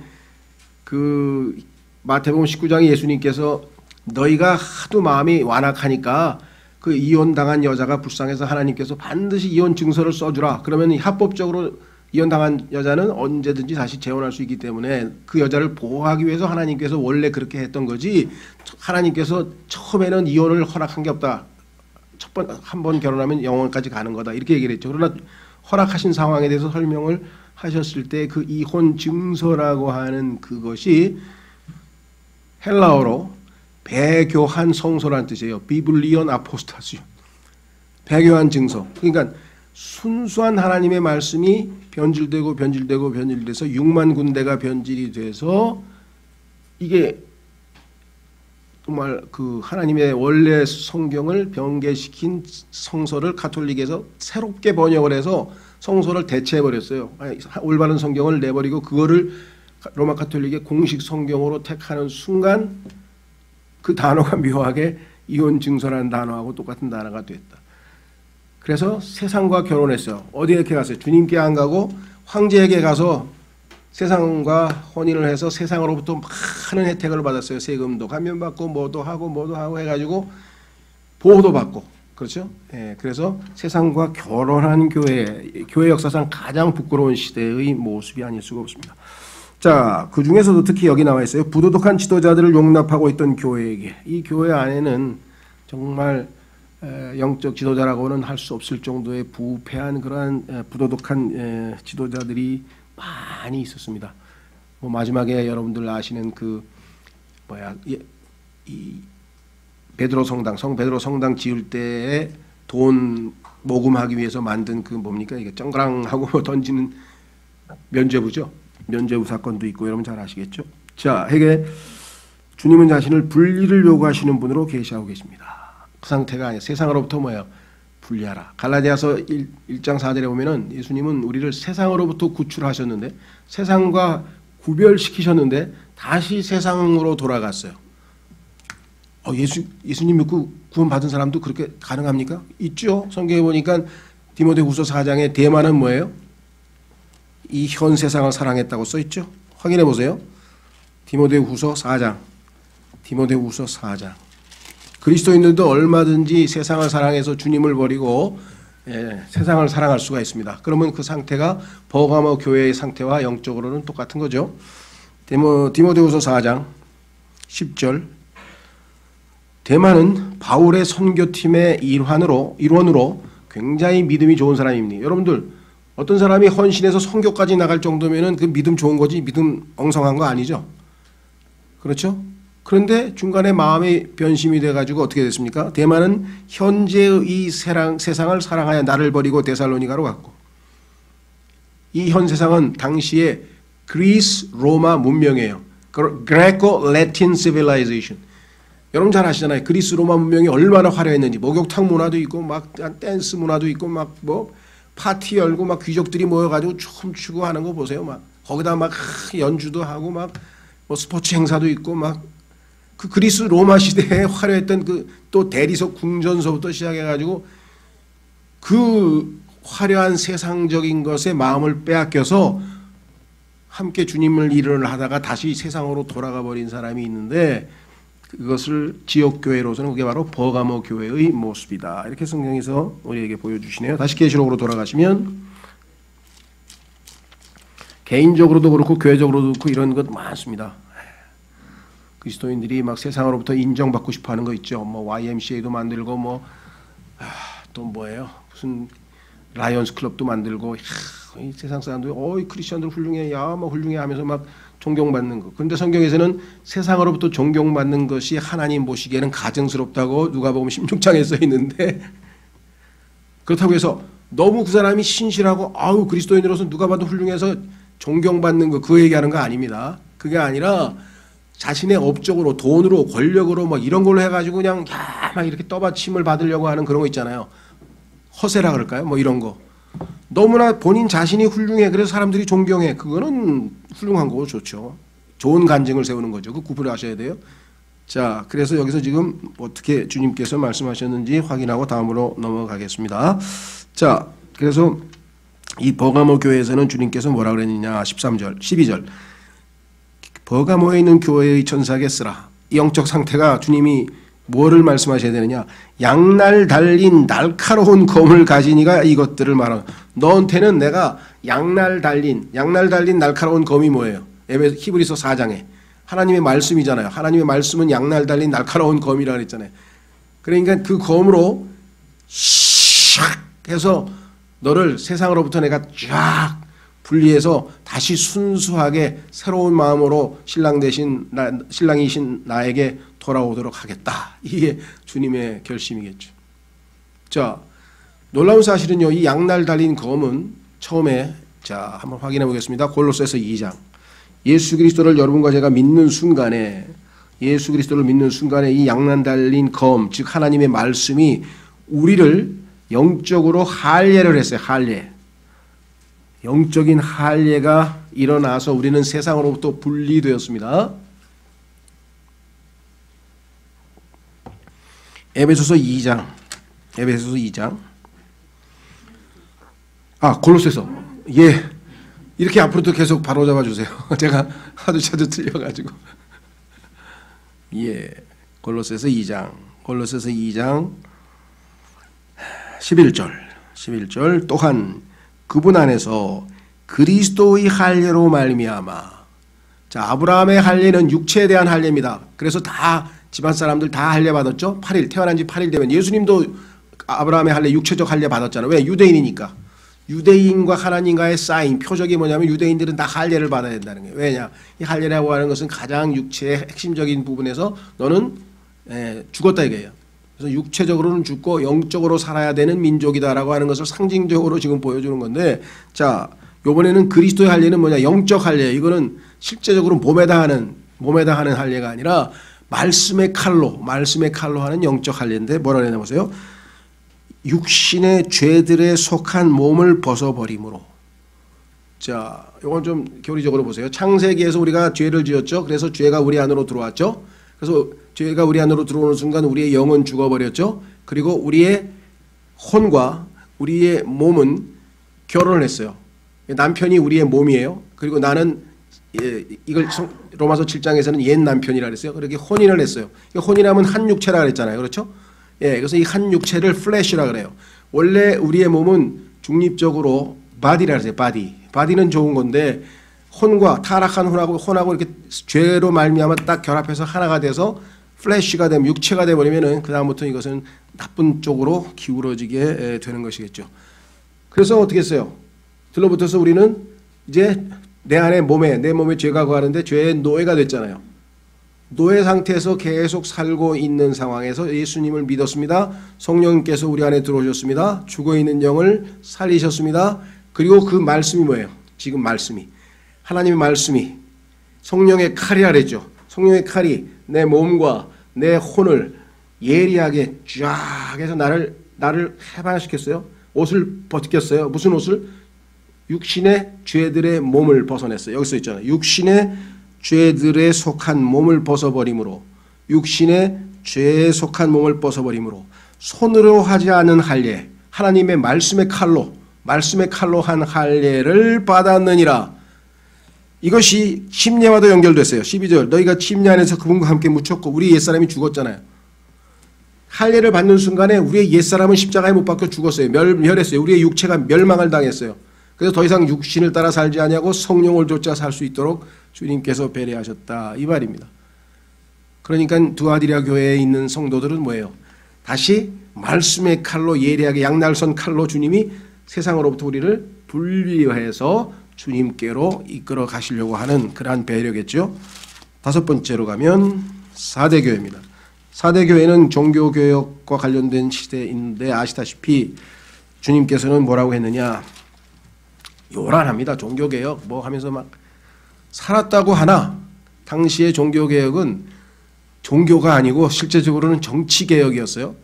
그 마태복음 19장에 예수님께서 너희가 하도 마음이 완악하니까 그 이혼당한 여자가 불쌍해서 하나님께서 반드시 이혼 증서를 써주라. 그러면 합법적으로 이혼당한 여자는 언제든지 다시 재혼할 수 있기 때문에 그 여자를 보호하기 위해서 하나님께서 원래 그렇게 했던 거지 하나님께서 처음에는 이혼을 허락한 게 없다. 한 번 결혼하면 영원까지 가는 거다. 이렇게 얘기를 했죠. 그러나 허락하신 상황에 대해서 설명을 하셨을 때 그 이혼 증서라고 하는 그것이 헬라어로 배교한 성소라는 뜻이에요. 비블리온 아포스타시온. 배교한 증서. 그러니까 순수한 하나님의 말씀이 변질돼서 6만 군데가 변질이 돼서 이게 정말 그 하나님의 원래 성경을 변개시킨 성서를 가톨릭에서 새롭게 번역을 해서 성서를 대체해 버렸어요. 올바른 성경을 내버리고 그거를 로마 가톨릭의 공식 성경으로 택하는 순간 그 단어가 묘하게 이혼 증서라는 단어하고 똑같은 단어가 됐다. 그래서 세상과 결혼했어요. 어디에 이렇게 갔어요? 주님께 안 가고 황제에게 가서 세상과 혼인을 해서 세상으로부터 많은 혜택을 받았어요. 세금도 감면받고 뭐도 하고 해가지고 보호도 받고 그렇죠? 예, 그래서 세상과 결혼한 교회 역사상 가장 부끄러운 시대의 모습이 아닐 수가 없습니다. 자, 그 중에서도 특히 여기 나와 있어요. 부도덕한 지도자들을 용납하고 있던 교회에게 이 교회 안에는 정말 영적 지도자라고는 할 수 없을 정도의 부패한 그러한 부도덕한 지도자들이 많이 있었습니다. 뭐 마지막에 여러분들 아시는 그 이 베드로 성당, 성 베드로 성당 지을 때에 돈 모금하기 위해서 만든 그 뭡니까 이게 쩡그랑하고 던지는 면죄부죠. 면죄부 사건도 있고 여러분 잘 아시겠죠. 자, 이게 주님은 자신을 분리를 요구하시는 분으로 계시하고 계십니다. 그 상태가 아니에요. 세상으로부터 뭐예요? 분리하라. 갈라디아서 1장 4절에 보면은 예수님은 우리를 세상으로부터 구출하셨는데 세상과 구별시키셨는데 다시 세상으로 돌아갔어요. 예수님 믿고 구원받은 사람도 그렇게 가능합니까? 있죠. 성경에 보니까 디모데후서 4장에 대만은 뭐예요? 이 현 세상을 사랑했다고 써 있죠. 확인해 보세요. 디모데후서 4장. 그리스도인들도 얼마든지 세상을 사랑해서 주님을 버리고 세상을 사랑할 수가 있습니다. 그러면 그 상태가 버가모 교회의 상태와 영적으로는 똑같은 거죠. 디모데후서 4장 10절. 대만은 바울의 선교팀의 일원으로 굉장히 믿음이 좋은 사람입니다. 여러분들 어떤 사람이 헌신해서 선교까지 나갈 정도면은 그 믿음 좋은 거지 믿음 엉성한 거 아니죠? 그렇죠? 그런데 중간에 마음의 변심이 돼가지고 어떻게 됐습니까? 대만은 현재의 이 세상을 사랑하여 나를 버리고 데살로니가로 갔고 이 현 세상은 당시에 그리스 로마 문명이에요. Greco Latin Civilization. 여러분 잘 아시잖아요. 그리스 로마 문명이 얼마나 화려했는지 목욕탕 문화도 있고 막 댄스 문화도 있고 막 뭐 파티 열고 막 귀족들이 모여가지고 춤추고 하는 거 보세요. 막 거기다 막 연주도 하고 막 뭐 스포츠 행사도 있고 막 그 그리스 로마 시대에 화려했던 그 또 대리석 궁전서부터 시작해가지고 그 화려한 세상적인 것에 마음을 빼앗겨서 함께 주님을 일을 하다가 다시 세상으로 돌아가 버린 사람이 있는데 그것을 지역교회로서는 그게 바로 버가모 교회의 모습이다. 이렇게 성경에서 우리에게 보여주시네요. 다시 계시록으로 돌아가시면 개인적으로도 그렇고 교회적으로도 그렇고 이런 것 많습니다. 그리스도인들이 막 세상으로부터 인정받고 싶어하는 거 있죠. 뭐 YMCA도 만들고 뭐 또 뭐예요? 무슨 라이언스 클럽도 만들고 이 세상 사람들이 크리스천들 훌륭해, 막 훌륭해 하면서 막 존경받는 거. 그런데 성경에서는 세상으로부터 존경받는 것이 하나님 보시기에는 가증스럽다고 누가 보면 16장에 써 있는데 그렇다고 해서 너무 그 사람이 신실하고 그리스도인으로서 누가 봐도 훌륭해서 존경받는 거 그 얘기하는 거 아닙니다. 그게 아니라 자신의 업적으로 돈으로 권력으로 막 이런 걸로 해가지고 그냥 막 이렇게 떠받침을 받으려고 하는 그런 거 있잖아요. 허세라 그럴까요? 뭐 이런 거. 너무나 본인 자신이 훌륭해. 그래서 사람들이 존경해. 그거는 훌륭한 거고 좋죠. 좋은 간증을 세우는 거죠. 그 구분을 하셔야 돼요. 자, 그래서 여기서 지금 어떻게 주님께서 말씀하셨는지 확인하고 다음으로 넘어가겠습니다. 자, 그래서 이 버가모 교회에서는 주님께서 뭐라 그랬느냐. 13절, 12절. 버가모에 있는 교회의 천사에게 쓰라. 이 영적 상태가 주님이 뭐를 말씀하셔야 되느냐. 양날 달린 날카로운 검을 가진 이가 이것들을 말하는. 너한테는 내가 양날 달린 날카로운 검이 뭐예요? 히브리서 4장에 하나님의 말씀이잖아요. 하나님의 말씀은 양날 달린 날카로운 검이라 그랬잖아요. 그러니까 그 검으로 샥 해서 너를 세상으로부터 내가 쫙 분리해서 다시 순수하게 새로운 마음으로 신랑이신 나에게 돌아오도록 하겠다. 이게 주님의 결심이겠죠. 자, 놀라운 사실은요. 이 양날 달린 검은 처음에 자 한번 확인해 보겠습니다. 골로새서 2장 예수 그리스도를 여러분과 제가 믿는 순간에 예수 그리스도를 믿는 순간에 이 양난 달린 검, 즉 하나님의 말씀이 우리를 영적으로 할례를 했어요. 할례. 영적인 할례가 일어나서 우리는 세상으로부터 분리되었습니다. 에베소서 2장. 골로새서. 예. 이렇게 앞으로도 계속 바로잡아 주세요. 제가 하도 틀려가지고. 예. 골로새서 2장 11절. 또한 그분 안에서 그리스도의 할례로 말미암아. 자, 아브라함의 할례는 육체에 대한 할례입니다. 그래서 다 집안 사람들 다 할례 받았죠. 8일 태어난 지 8일 되면 예수님도 아브라함의 할례 육체적 할례 받았잖아요. 왜? 유대인이니까. 유대인과 하나님과의 사인 표적이 뭐냐면 유대인들은 다 할례를 받아야 된다는 거예요. 왜냐? 이 할례라고 하는 것은 가장 육체의 핵심적인 부분에서 너는 죽었다 이거예요. 그래서 육체적으로는 죽고 영적으로 살아야 되는 민족이다라고 하는 것을 상징적으로 지금 보여주는 건데, 자, 이번에는 그리스도의 할례는 뭐냐? 영적 할례. 이거는 실제적으로 몸에다 하는 할례가 아니라 말씀의 칼로 하는 영적 할례인데 뭐라 그러냐 보세요. 육신의 죄들에 속한 몸을 벗어버림으로. 자, 이건 좀 교리적으로 보세요. 창세기에서 우리가 죄를 지었죠. 그래서 죄가 우리 안으로 들어왔죠. 그래서 죄가 우리 안으로 들어오는 순간 우리의 영은 죽어버렸죠. 그리고 우리의 혼과 우리의 몸은 결혼을 했어요. 남편이 우리의 몸이에요. 그리고 나는 이걸 로마서 7장에서는 옛 남편이라 그랬어요. 그렇게 혼인을 했어요. 혼인하면 한 육체라 그랬잖아요. 그렇죠? 예, 그래서 이 한 육체를 플래시라 그래요. 원래 우리의 몸은 중립적으로 바디라 그래요. 바디는 좋은 건데 혼과 타락한 혼하고 이렇게 죄로 말미암아 딱 결합해서 하나가 돼서 플래시가 되면 육체가 돼 버리면은 그 다음부터 이것은 나쁜 쪽으로 기울어지게 되는 것이겠죠. 그래서 어떻게 했어요? 들러붙어서 우리는 이제 내 몸에 죄가 거하는데 죄의 노예가 됐잖아요. 노예 상태에서 계속 살고 있는 상황에서 예수님을 믿었습니다. 성령님께서 우리 안에 들어오셨습니다. 죽어있는 영을 살리셨습니다. 그리고 그 말씀이 뭐예요? 지금 말씀이 하나님의 말씀이 성령의 칼이라 그랬죠. 성령의 칼이 내 몸과 내 혼을 예리하게 쫙 해서 나를 해방시켰어요. 옷을 벗겼어요. 무슨 옷을? 육신의 죄들의 몸을 벗어냈어요. 여기 써 있잖아요. 육신의 죄들에 속한 몸을 벗어버림으로, 육신의 죄에 속한 몸을 벗어버림으로 손으로 하지 않은 할례, 하나님의 말씀의 칼로 한 할례를 받았느니라. 이것이 침례와도 연결됐어요. 12절 너희가 침례 안에서 그분과 함께 묻혔고 우리 옛사람이 죽었잖아요. 할례를 받는 순간에 우리의 옛사람은 십자가에 못 박혀 죽었어요. 멸했어요. 우리의 육체가 멸망을 당했어요. 그래서 더 이상 육신을 따라 살지 아니하고 성령을 쫓아 살 수 있도록 주님께서 배려하셨다 이 말입니다. 그러니까 두아디라 교회에 있는 성도들은 뭐예요? 다시 말씀의 칼로 예리하게 양날선 칼로 주님이 세상으로부터 우리를 분리해서 주님께로 이끌어 가시려고 하는 그러한 배려겠죠. 다섯 번째로 가면 사대교회입니다. 사대교회는 종교개혁과 관련된 시대인데 아시다시피 주님께서는 뭐라고 했느냐, 요란합니다. 종교개혁 뭐 하면서 막 살았다고 하나 당시의 종교개혁은 종교가 아니고 실제적으로는 정치개혁이었어요.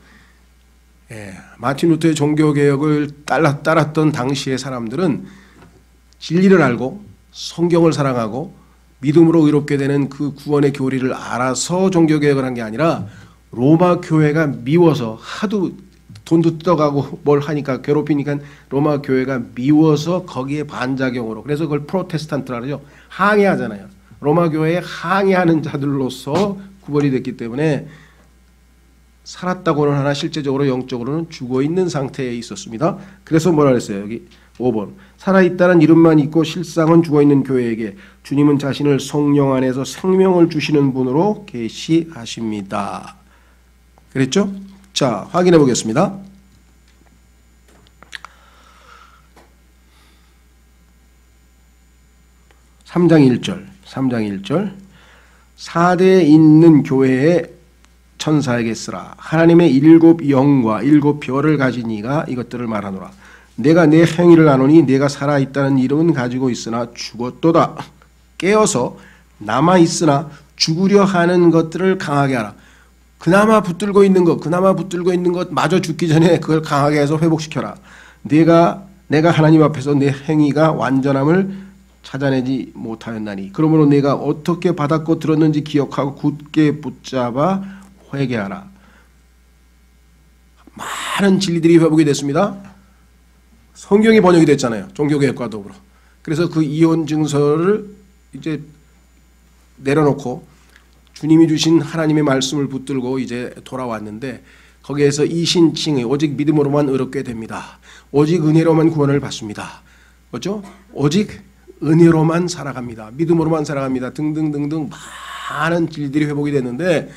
예, 마틴 루터의 종교개혁을 따랐던 당시의 사람들은 진리를 알고 성경을 사랑하고 믿음으로 의롭게 되는 그 구원의 교리를 알아서 종교개혁을 한 게 아니라 로마 교회가 미워서 하도 돈도 뜯어가고 뭘 하니까 괴롭히니까 로마 교회가 미워서 거기에 반작용으로, 그래서 그걸 프로테스탄트라 그러죠. 항의하잖아요. 로마 교회에 항의하는 자들로서 구별이 됐기 때문에 살았다고는 하나 실제적으로 영적으로는 죽어있는 상태에 있었습니다. 그래서 뭐라 그랬어요? 여기 5번 살아있다는 이름만 있고 실상은 죽어있는 교회에게 주님은 자신을 성령 안에서 생명을 주시는 분으로 계시하십니다. 그랬죠? 자, 확인해 보겠습니다. 3장 1절 사대에 있는 교회의 천사에게 쓰라. 하나님의 일곱 영과 일곱 별을 가진 이가 이것들을 말하노라. 내가 내 행위를 아노니 내가 살아있다는 이름은 가지고 있으나 죽었도다. 깨어서 남아 있으나 죽으려 하는 것들을 강하게 하라. 그나마 붙들고 있는 것 마저 죽기 전에 그걸 강하게 해서 회복시켜라. 내가 하나님 앞에서 내 행위가 완전함을 찾아내지 못하였나니 그러므로 내가 어떻게 받았고 들었는지 기억하고 굳게 붙잡아 회개하라. 많은 진리들이 회복이 됐습니다. 성경이 번역이 됐잖아요. 종교개혁과 더불어. 그래서 그 이혼 증서를 이제 내려놓고 주님이 주신 하나님의 말씀을 붙들고 이제 돌아왔는데 거기에서 이신칭의 오직 믿음으로만 의롭게 됩니다. 오직 은혜로만 구원을 받습니다. 그렇죠? 오직 은혜로만 살아갑니다. 믿음으로만 살아갑니다. 등등등등 많은 진리들이 회복이 됐는데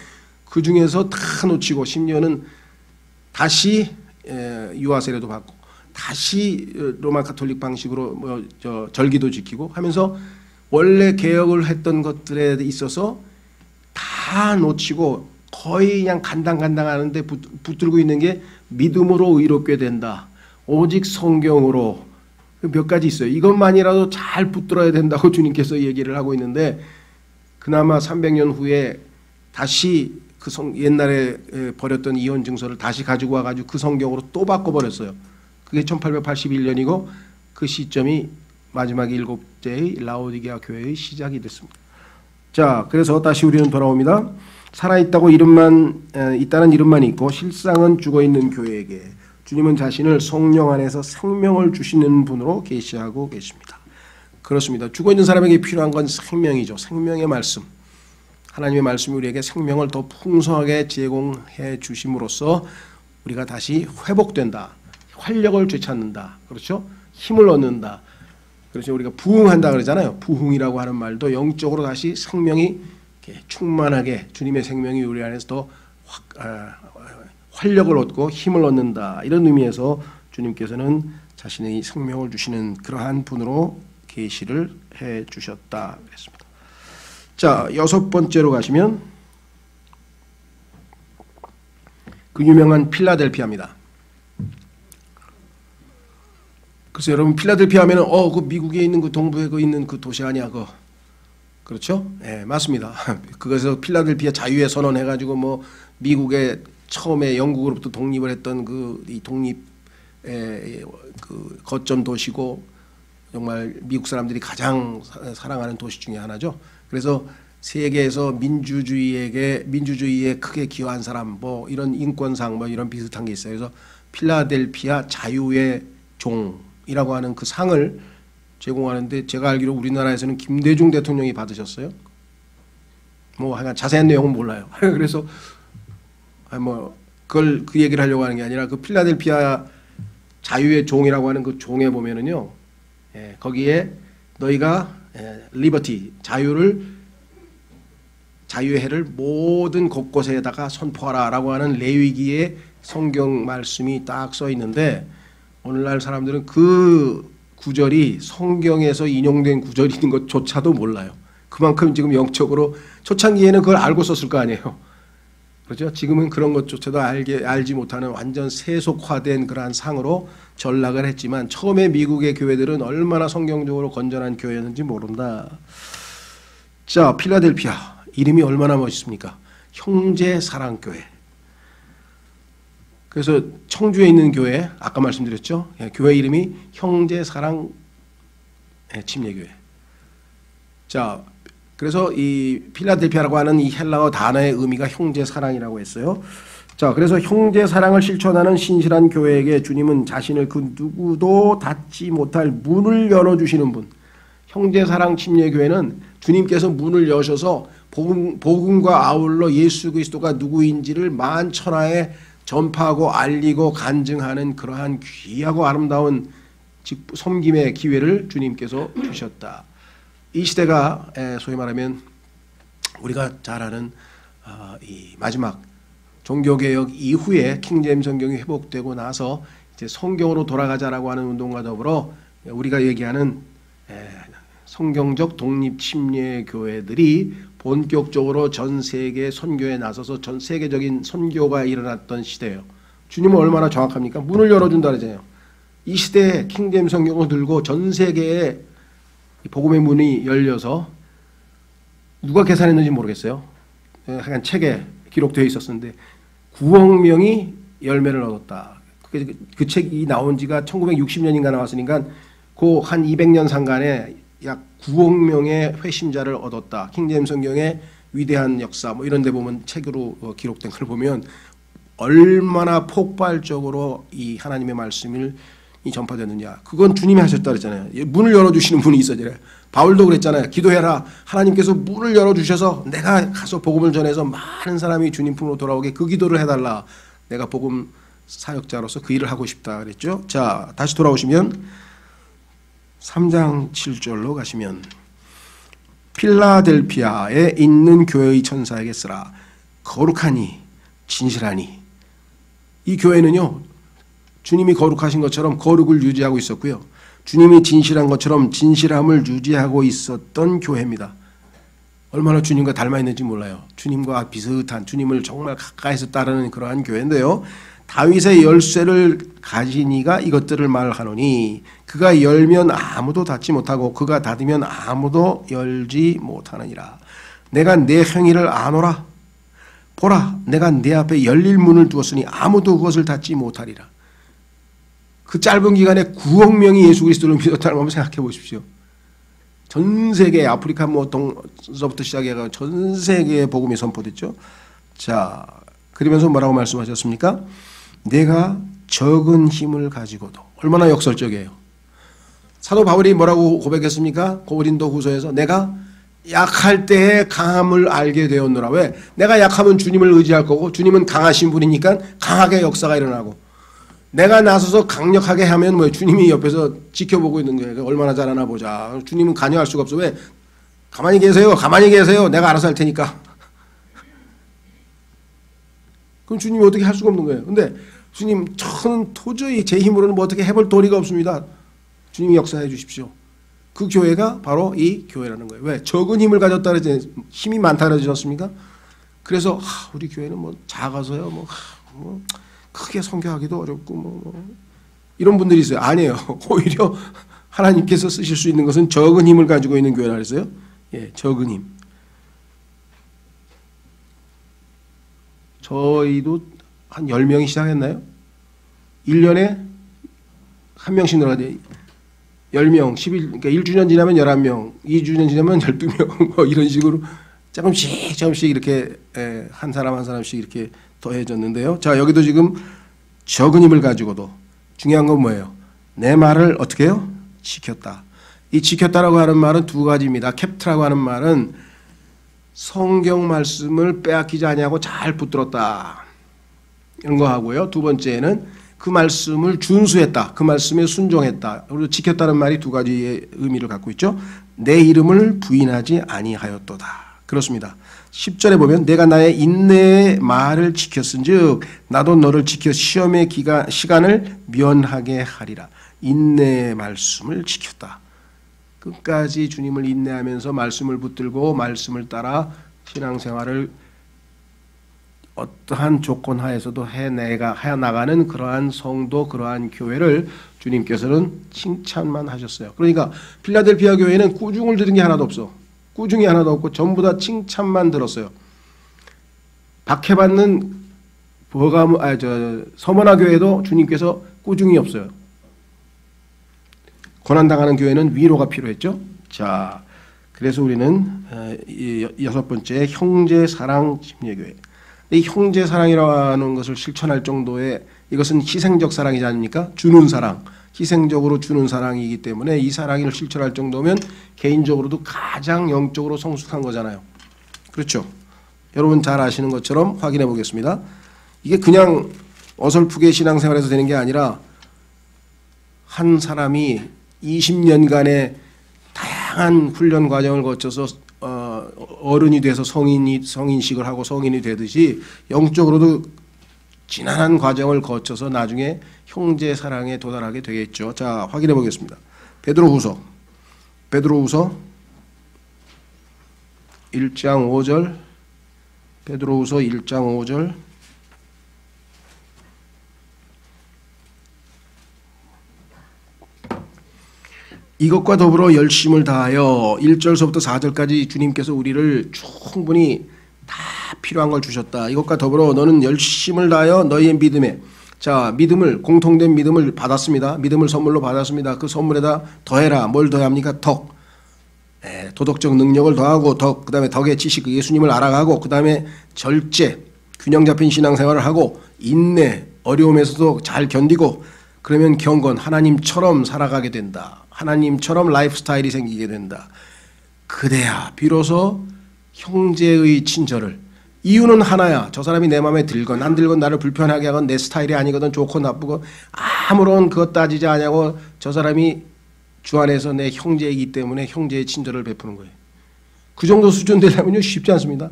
그 중에서 다 놓치고 심지어는 다시 유아 세례도 받고 다시 로마 가톨릭 방식으로 절기도 지키고 하면서 원래 개혁을 했던 것들에 있어서 다 놓치고 거의 그냥 간당간당하는데 붙들고 있는 게 믿음으로 의롭게 된다. 오직 성경으로 몇 가지 있어요. 이것만이라도 잘 붙들어야 된다고 주님께서 얘기를 하고 있는데 그나마 300년 후에 다시 그 옛날에 버렸던 이혼 증서를 다시 가지고 와가지고 그 성경으로 또 바꿔버렸어요. 그게 1881년이고 그 시점이 마지막 7제의 라오디게아 교회의 시작이 됐습니다. 자, 그래서 다시 우리는 돌아옵니다. 살아있다고 있다는 이름만 있고 실상은 죽어있는 교회에게 주님은 자신을 성령 안에서 생명을 주시는 분으로 계시하고 계십니다. 그렇습니다. 죽어있는 사람에게 필요한 건 생명이죠. 생명의 말씀. 하나님의 말씀이 우리에게 생명을 더 풍성하게 제공해 주심으로써 우리가 다시 회복된다. 활력을 되찾는다. 그렇죠? 힘을 얻는다. 그래서 우리가 부흥한다 그러잖아요. 부흥이라고 하는 말도 영적으로 다시 생명이 충만하게 주님의 생명이 우리 안에서 더 활력을 얻고 힘을 얻는다. 이런 의미에서 주님께서는 자신의 생명을 주시는 그러한 분으로 계시를 해 주셨다 그랬습니다. 자, 6번째로 가시면 그 유명한 필라델피아입니다. 그래서 여러분 필라델피아 하면은 그 미국에 있는 그 동부에 있는 그 도시 아니야 그 그렇죠? 예, 맞습니다. 그것에서 필라델피아 자유의 선언 해가지고 뭐 미국의 처음에 영국으로부터 독립을 했던 이 독립의 그 거점 도시고 정말 미국 사람들이 가장 사랑하는 도시 중에 하나죠. 그래서 세계에서 민주주의에 크게 기여한 사람 뭐 이런 인권상 뭐 이런 비슷한 게 있어요. 그래서 필라델피아 자유의 종이라고 하는 그 상을 제공하는데 제가 알기로 우리나라에서는 김대중 대통령이 받으셨어요. 뭐 하여간 자세한 내용은 몰라요. 그래서 뭐 그 얘기를 하려고 하는 게 아니라 그 필라델피아 자유의 종이라고 하는 그 종에 보면은요, 거기에 너희가 리버티 자유의 해를 모든 곳곳에다가 선포하라라고 하는 레위기의 성경 말씀이 딱 써 있는데 오늘날 사람들은 그 구절이 성경에서 인용된 구절인 것조차도 몰라요. 그만큼 지금 영적으로 초창기에는 그걸 알고 썼을 거 아니에요. 그렇죠? 지금은 그런 것조차도 알지 못하는 완전 세속화된 그러한 상으로 전락을 했지만 처음에 미국의 교회들은 얼마나 성경적으로 건전한 교회였는지 모른다. 자, 필라델피아 이름이 얼마나 멋있습니까? 형제사랑교회. 그래서 청주에 있는 교회 아까 말씀드렸죠. 교회 이름이 형제사랑 침례교회. 자, 그래서 이 필라델피아라고 하는 이 헬라어 단어의 의미가 형제사랑이라고 했어요. 자, 그래서 형제사랑을 실천하는 신실한 교회에게 주님은 자신을 그 누구도 닫지 못할 문을 열어주시는 분. 형제사랑 침례교회는 주님께서 문을 여셔서 복음과 아울러 예수 그리스도가 누구인지를 만천하에 전파하고 알리고 간증하는 그러한 귀하고 아름다운 섬김의 기회를 주님께서 주셨다. 이 시대가 소위 말하면 우리가 잘 아는 이 마지막 종교개혁 이후에 킹제임스 성경이 회복되고 나서 이제 성경으로 돌아가자라고 하는 운동과 더불어 우리가 얘기하는 성경적 독립 침례 교회들이 본격적으로 전 세계 선교에 나서서 전 세계적인 선교가 일어났던 시대예요. 주님은 얼마나 정확합니까? 문을 열어준다 그러잖아요. 이 시대에 킹제임스 성경을 들고 전 세계에 복음의 문이 열려서 누가 계산했는지 모르겠어요. 하여간 책에 기록되어 있었는데 9억 명이 열매를 얻었다. 그 책이 나온 지가 1960년인가 나왔으니까 그 한 200년 상간에 약 9억 명의 회심자를 얻었다. 킹제임스 성경의 위대한 역사 뭐 이런 데 보면 책으로 기록된 걸 보면 얼마나 폭발적으로 이 하나님의 말씀이 전파되느냐. 그건 주님이 하셨다 그랬잖아요. 문을 열어주시는 분이 있어야 바울도 그랬잖아요. 기도해라. 하나님께서 문을 열어주셔서 내가 가서 복음을 전해서 많은 사람이 주님 품으로 돌아오게 그 기도를 해달라. 내가 복음 사역자로서 그 일을 하고 싶다 그랬죠. 자, 다시 돌아오시면 3장 7절로 가시면 필라델피아에 있는 교회의 천사에게 쓰라. 거룩하니 진실하니. 이 교회는요, 주님이 거룩하신 것처럼 거룩을 유지하고 있었고요. 주님이 진실한 것처럼 진실함을 유지하고 있었던 교회입니다. 얼마나 주님과 닮아 있는지 몰라요. 주님과 비슷한, 주님을 정말 가까이서 따르는 그러한 교회인데요. 다윗의 열쇠를 가진 이가 이것들을 말하노니 그가 열면 아무도 닫지 못하고 그가 닫으면 아무도 열지 못하느니라. 내가 내 행위를 아노라. 보라, 내가 내 앞에 열릴 문을 두었으니 아무도 그것을 닫지 못하리라. 그 짧은 기간에 9억 명이 예수 그리스도를 믿었다는 걸 한번 생각해 보십시오. 전 세계 아프리카 뭐 동서부터 시작해서 전 세계에 복음이 선포됐죠. 자, 그러면서 뭐라고 말씀하셨습니까? 내가 적은 힘을 가지고도. 얼마나 역설적이에요. 사도 바울이 뭐라고 고백했습니까? 고린도 후서에서 내가 약할 때에 강함을 알게 되었노라. 왜? 내가 약하면 주님을 의지할 거고 주님은 강하신 분이니까 강하게 역사가 일어나고 내가 나서서 강력하게 하면 뭐 주님이 옆에서 지켜보고 있는 거예요. 얼마나 잘하나 보자. 주님은 관여할 수가 없어. 왜? 가만히 계세요. 가만히 계세요. 내가 알아서 할 테니까. 그럼 주님이 어떻게 할 수가 없는 거예요. 근데 주님, 저는 도저히 제 힘으로는 뭐 어떻게 해볼 도리가 없습니다. 주님이 역사해 주십시오. 그 교회가 바로 이 교회라는 거예요. 왜? 적은 힘을 가졌다 그러지 힘이 많다 그러지 않습니까? 그래서 우리 교회는 뭐 작아서요. 뭐 크게 선교하기도 어렵고 뭐 이런 분들이 있어요. 아니에요. 오히려 하나님께서 쓰실 수 있는 것은 적은 힘을 가지고 있는 교회라 그랬어요. 예, 적은 힘. 저희도 한 10명이 시작했나요? 1년에 한 명씩 늘어나요. 10명, 그러니까 1주년 지나면 11명, 2주년 지나면 12명, 뭐 이런 식으로 조금씩 이렇게 한 사람 한 사람씩 이렇게 더해졌는데요. 자, 여기도 지금 적은 힘을 가지고도 중요한 건 뭐예요? 내 말을 어떻게 해요? 지켰다. 이 지켰다라고 하는 말은 두 가지입니다. 캡트라고 하는 말은 성경 말씀을 빼앗기지 아니하고 잘 붙들었다. 이런 거 하고요. 두 번째는 그 말씀을 준수했다. 그 말씀에 순종했다. 그리고 지켰다는 말이 두 가지의 의미를 갖고 있죠. 내 이름을 부인하지 아니하였도다. 그렇습니다. 10절에 보면 내가 나의 인내의 말을 지켰은즉 나도 너를 지켜 시험의 시간을 면하게 하리라. 인내의 말씀을 지켰다. 끝까지 주님을 인내하면서 말씀을 붙들고 말씀을 따라 신앙생활을 어떠한 조건 하에서도 해나가는 그러한 성도, 그러한 교회를 주님께서는 칭찬만 하셨어요. 그러니까 필라델피아 교회는 꾸중을 들은 게 하나도 없어. 꾸중이 하나도 없고 전부 다 칭찬만 들었어요. 박해받는 서머나 교회도 주님께서 꾸중이 없어요. 고난당하는 교회는 위로가 필요했죠. 자, 그래서 우리는 여섯 번째 형제 사랑 침례교회. 이 형제 사랑이라고 하는 것을 실천할 정도의 이것은 희생적 사랑이지 않습니까? 주는 사랑, 희생적으로 주는 사랑이기 때문에 이 사랑을 실천할 정도면 개인적으로도 가장 영적으로 성숙한 거잖아요. 그렇죠? 여러분 잘 아시는 것처럼 확인해 보겠습니다. 이게 그냥 어설프게 신앙생활에서 되는 게 아니라 한 사람이 20년간의 다양한 훈련 과정을 거쳐서 어른이 돼서 성인식을 하고 성인이 되듯이 영적으로도 지난한 과정을 거쳐서 나중에 형제 사랑에 도달하게 되겠죠. 자, 확인해 보겠습니다. 베드로후서 1장 5절, 베드로후서 1장 5절. 이것과 더불어 열심을 다하여 1절서부터 4절까지 주님께서 우리를 충분히 다 필요한 걸 주셨다. 이것과 더불어 너는 열심을 다하여 너희의 믿음에, 자, 믿음을, 공통된 믿음을 받았습니다. 믿음을 선물로 받았습니다. 그 선물에다 더해라. 뭘 더합니까? 덕. 도덕적 능력을 더하고 덕, 그 다음에 덕의 지식, 예수님을 알아가고, 그 다음에 절제, 균형 잡힌 신앙생활을 하고, 인내, 어려움에서도 잘 견디고, 그러면 경건, 하나님처럼 살아가게 된다. 하나님처럼 라이프 스타일이 생기게 된다. 그래야 비로소 형제의 친절을, 이유는 하나야. 저 사람이 내 마음에 들건 안 들건 나를 불편하게 하건 내 스타일이 아니거든 좋고 나쁘고 아무런 그것 따지지 않냐고 저 사람이 주 안에서 내 형제이기 때문에 형제의 친절을 베푸는 거예요. 그 정도 수준 되려면요 쉽지 않습니다.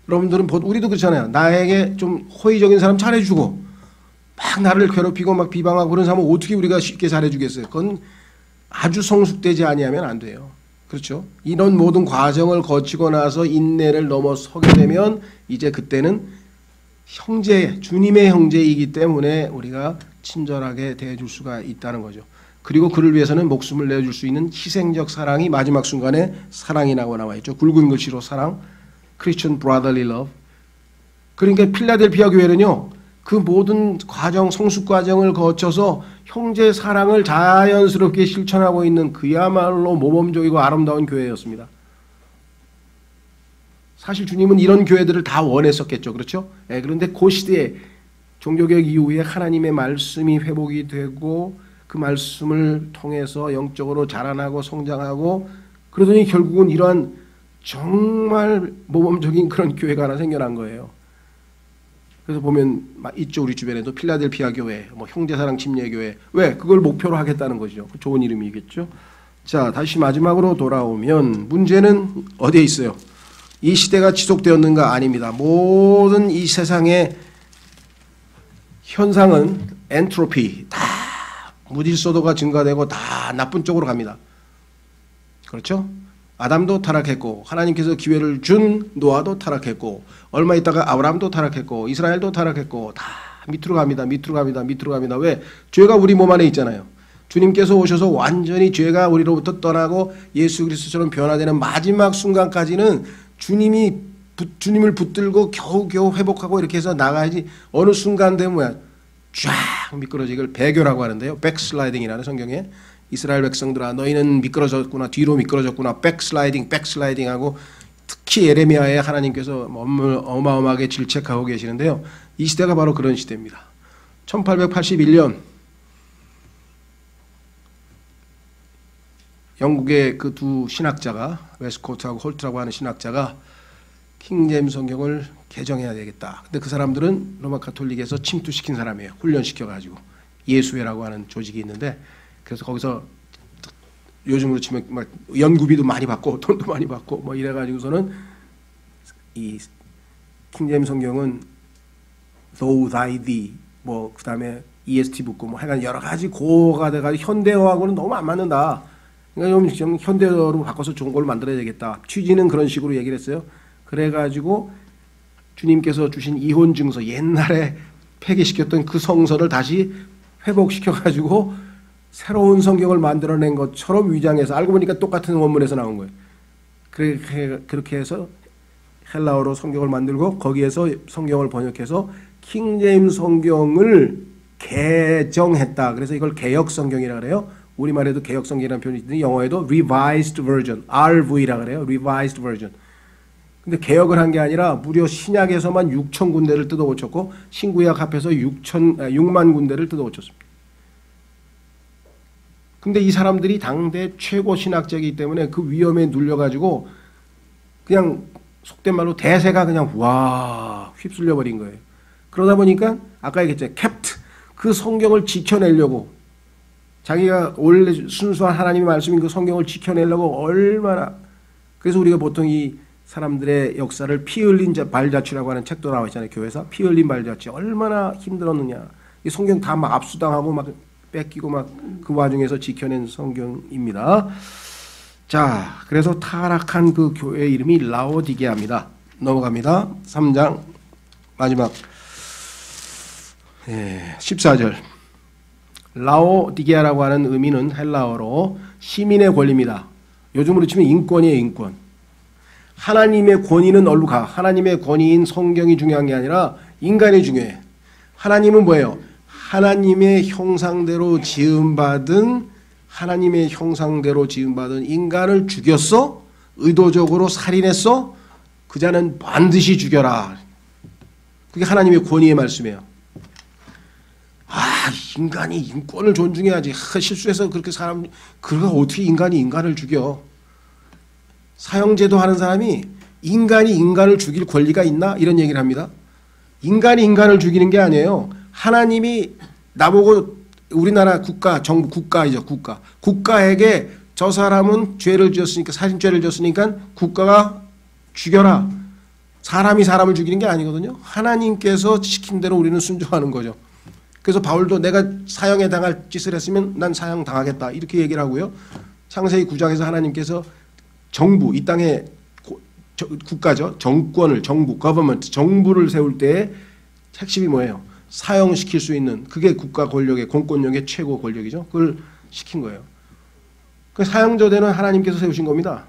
여러분들은 우리도 그렇잖아요. 나에게 좀 호의적인 사람 잘해주고 막 나를 괴롭히고 막 비방하고 그런 사람은 어떻게 우리가 쉽게 잘해주겠어요. 그건 아주 성숙되지 아니하면 안 돼요. 그렇죠? 이런 모든 과정을 거치고 나서 인내를 넘어서게 되면 이제 그때는 형제, 주님의 형제이기 때문에 우리가 친절하게 대해줄 수가 있다는 거죠. 그리고 그를 위해서는 목숨을 내줄 수 있는 희생적 사랑이 마지막 순간에 사랑이라고 나와 있죠. 굵은 글씨로 사랑, Christian Brotherly Love. 그러니까 필라델피아 교회는요. 그 모든 과정, 성숙 과정을 거쳐서 형제 사랑을 자연스럽게 실천하고 있는 그야말로 모범적이고 아름다운 교회였습니다. 사실 주님은 이런 교회들을 다 원했었겠죠. 그렇죠? 그런데 그 시대에 종교개혁 이후에 하나님의 말씀이 회복이 되고 그 말씀을 통해서 영적으로 자라나고 성장하고 그러더니 결국은 이러한 정말 모범적인 그런 교회가 하나 생겨난 거예요. 그래서 보면 있죠. 우리 주변에도 필라델피아 교회, 뭐 형제사랑 침례교회. 왜? 그걸 목표로 하겠다는 것이죠. 좋은 이름이겠죠. 자, 다시 마지막으로 돌아오면 문제는 어디에 있어요? 이 시대가 지속되었는가? 아닙니다. 모든 이 세상의 현상은 엔트로피, 다 무질서도가 증가되고 다 나쁜 쪽으로 갑니다. 그렇죠? 아담도 타락했고 하나님께서 기회를 준 노아도 타락했고 얼마 있다가 아브라함도 타락했고 이스라엘도 타락했고 다 밑으로 갑니다. 밑으로 갑니다. 밑으로 갑니다. 왜? 죄가 우리 몸 안에 있잖아요. 주님께서 오셔서 완전히 죄가 우리로부터 떠나고 예수 그리스도처럼 변화되는 마지막 순간까지는 주님을 붙들고 겨우겨우 회복하고 이렇게 해서 나가야지 어느 순간 되면 뭐야? 쫙 미끄러지기를 배교라고 하는데요. 백슬라이딩이라는 성경에 이스라엘 백성들아 너희는 미끄러졌구나 뒤로 미끄러졌구나 백슬라이딩하고 특히 예레미야에 하나님께서 어마어마하게 질책하고 계시는데요. 이 시대가 바로 그런 시대입니다. 1881년 영국의 그 두 신학자가 웨스코트하고 홀트라고 하는 신학자가 킹제임스 성경을 개정해야 되겠다. 근데 그 사람들은 로마 가톨릭에서 침투시킨 사람이에요. 훈련시켜가지고 예수회라고 하는 조직이 있는데 그래서 거기서 요즘으로 치면 막 연구비도 많이 받고 돈도 많이 받고 뭐 이래가지고서는 이 킹제임스 성경은 though thy thee 뭐 그다음에 EST 붙고 뭐 하여간 여러 가지 고어가 돼가지고 현대어하고는 너무 안 맞는다. 그러니까 좀 현대어로 바꿔서 좋은 걸 만들어야 되겠다. 취지는 그런 식으로 얘기를 했어요. 그래가지고 주님께서 주신 이혼 증서 옛날에 폐기시켰던 그 성서를 다시 회복시켜가지고 새로운 성경을 만들어낸 것처럼 위장해서 알고 보니까 똑같은 원문에서 나온 거예요. 그렇게 해서 헬라어로 성경을 만들고 거기에서 성경을 번역해서 킹제임스 성경을 개정했다. 그래서 이걸 개역 성경이라고 그래요. 우리말에도 개역 성경이라는 표현이 있는데 영어에도 revised version, RV라고 그래요. revised version. 근데 개역을 한 게 아니라 무려 신약에서만 6천 군데를 뜯어 고쳤고 신구약 합해서 6만 군데를 뜯어 고쳤습니다. 근데 이 사람들이 당대 최고 신학자이기 때문에 그 위험에 눌려가지고 그냥 속된 말로 대세가 그냥 와 휩쓸려 버린 거예요. 그러다 보니까 아까 얘기했잖아요. 그 성경을 지켜내려고 자기가 원래 순수한 하나님의 말씀인 그 성경을 지켜내려고 얼마나 그래서 우리가 보통 이 사람들의 역사를 피 흘린 발자취라고 하는 책도 나와 있잖아요. 교회에서 피 흘린 발자취 얼마나 힘들었느냐. 이 성경 다 막 압수당하고 막 뺏기고 막 그 와중에서 지켜낸 성경입니다. 자, 그래서 타락한 그 교회 이름이 라오디게아입니다. 넘어갑니다. 3장 마지막 14절. 라오디게아라고 하는 의미는 헬라어로 시민의 권리입니다. 요즘으로 치면 인권이에요, 인권. 하나님의 권위는 어디로 가? 하나님의 권위인 성경이 중요한 게 아니라 인간이 중요해. 하나님은 뭐예요? 하나님의 형상대로 지음받은 인간을 죽였어? 의도적으로 살인했어? 그 자는 반드시 죽여라. 그게 하나님의 권위의 말씀이에요. 인간이 인권을 존중해야지. 실수해서 그렇게 그러가 어떻게 인간이 인간을 죽여? 사형제도 하는 사람이 인간이 인간을 죽일 권리가 있나? 이런 얘기를 합니다. 인간이 인간을 죽이는 게 아니에요. 하나님이 나보고 우리나라 정부, 국가이죠, 국가. 국가에게 저 사람은 죄를 지었으니까, 살인죄를 지었으니까 국가가 죽여라. 사람이 사람을 죽이는 게 아니거든요. 하나님께서 시킨 대로 우리는 순종하는 거죠. 그래서 바울도 내가 사형에 당할 짓을 했으면 난 사형 당하겠다. 이렇게 얘기를 하고요. 창세기 9장에서 하나님께서 정부, 이 땅의 국가죠. 정권을, 정부를 세울 때의 핵심이 뭐예요? 사형시킬 수 있는, 그게 국가 권력의, 공권력의 최고 권력이죠. 그걸 시킨 거예요. 그 사형제도는 하나님께서 세우신 겁니다.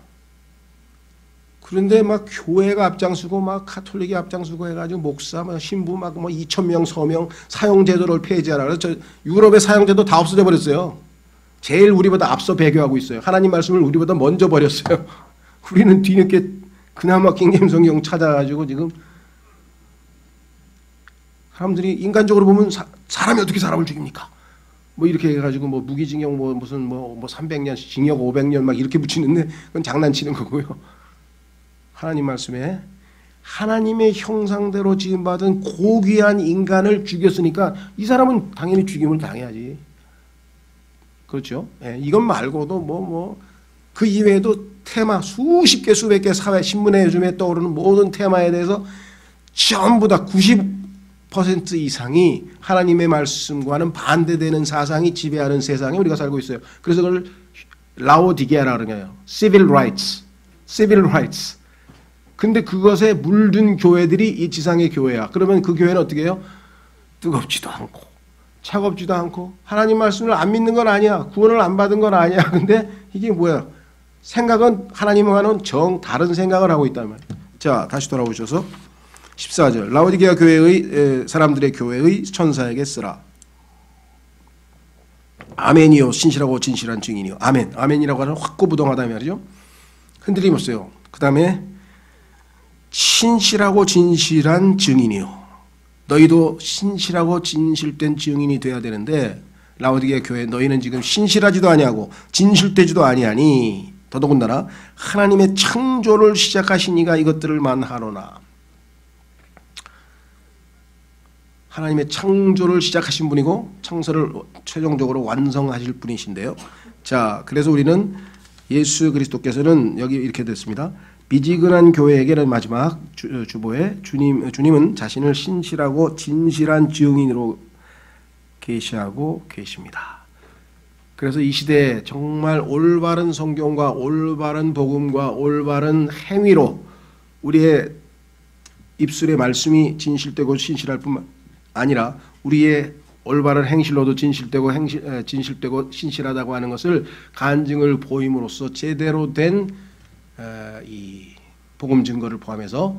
그런데 막 교회가 앞장서고 막 가톨릭이 앞장서고 해가지고 목사, 신부 막 2,000명 서명 사형제도를 폐지하라. 그래서 유럽의 사형제도 다 없어져 버렸어요. 제일 우리보다 앞서 배교하고 있어요. 하나님 말씀을 우리보다 먼저 버렸어요. 우리는 뒤늦게 그나마 킹제임스 찾아가지고 지금 사람들이 인간적으로 보면 사람이 어떻게 사람을 죽입니까? 뭐 이렇게 해가지고 뭐 무기징역 무슨 300년 징역 500년 막 이렇게 붙이는데 그건 장난치는 거고요. 하나님 말씀에 하나님의 형상대로 지음받은 고귀한 인간을 죽였으니까 이 사람은 당연히 죽임을 당해야지. 그렇죠? 예, 이것 말고도 그 이외에도 테마 수십 개 수백 개 사회 신문에 요즘에 떠오르는 모든 테마에 대해서 전부 다 90% 이상이 하나님의 말씀과는 반대되는 사상이 지배하는 세상에 우리가 살고 있어요. 그래서 그걸 라오디게아라고 그러네요. Civil rights. 근데 그것에 물든 교회들이 이 지상의 교회야. 그러면 그 교회는 어떻게 해요? 뜨겁지도 않고 차갑지도 않고 하나님 말씀을 안 믿는 건 아니야. 구원을 안 받은 건 아니야. 근데 이게 뭐야? 생각은 하나님과는 다른 생각을 하고 있단 말이에요. 자, 다시 돌아오셔서 14절 라오디게아 교회의 사람들의 교회의 천사에게 쓰라. 아멘이요 신실하고 진실한 증인이요. 아멘이라고 하는 확고부동하다 말이죠. 흔들림 없어요. 그 다음에 신실하고 진실한 증인이요. 너희도 신실하고 진실된 증인이 돼야 되는데 라오디게아 교회 너희는 지금 신실하지도 아니하고 진실되지도 아니하니 더더군다나 하나님의 창조를 시작하신 이가 이것들을 만하노나. 하나님의 창조를 시작하신 분이고 창조를 최종적으로 완성하실 분이신데요. 자, 그래서 우리는 예수 그리스도께서는 여기 이렇게 됐습니다. 미지근한 교회에게는 마지막 주보에 주님은 자신을 신실하고 진실한 증인으로 계시하고 계십니다. 그래서 이 시대에 정말 올바른 성경과 올바른 복음과 올바른 행위로 우리의 입술의 말씀이 진실되고 신실할 뿐만 아니라 우리의 올바른 행실로도 진실되고 신실하다고 하는 것을 간증을 보임으로써 제대로 된 이 복음 증거를 포함해서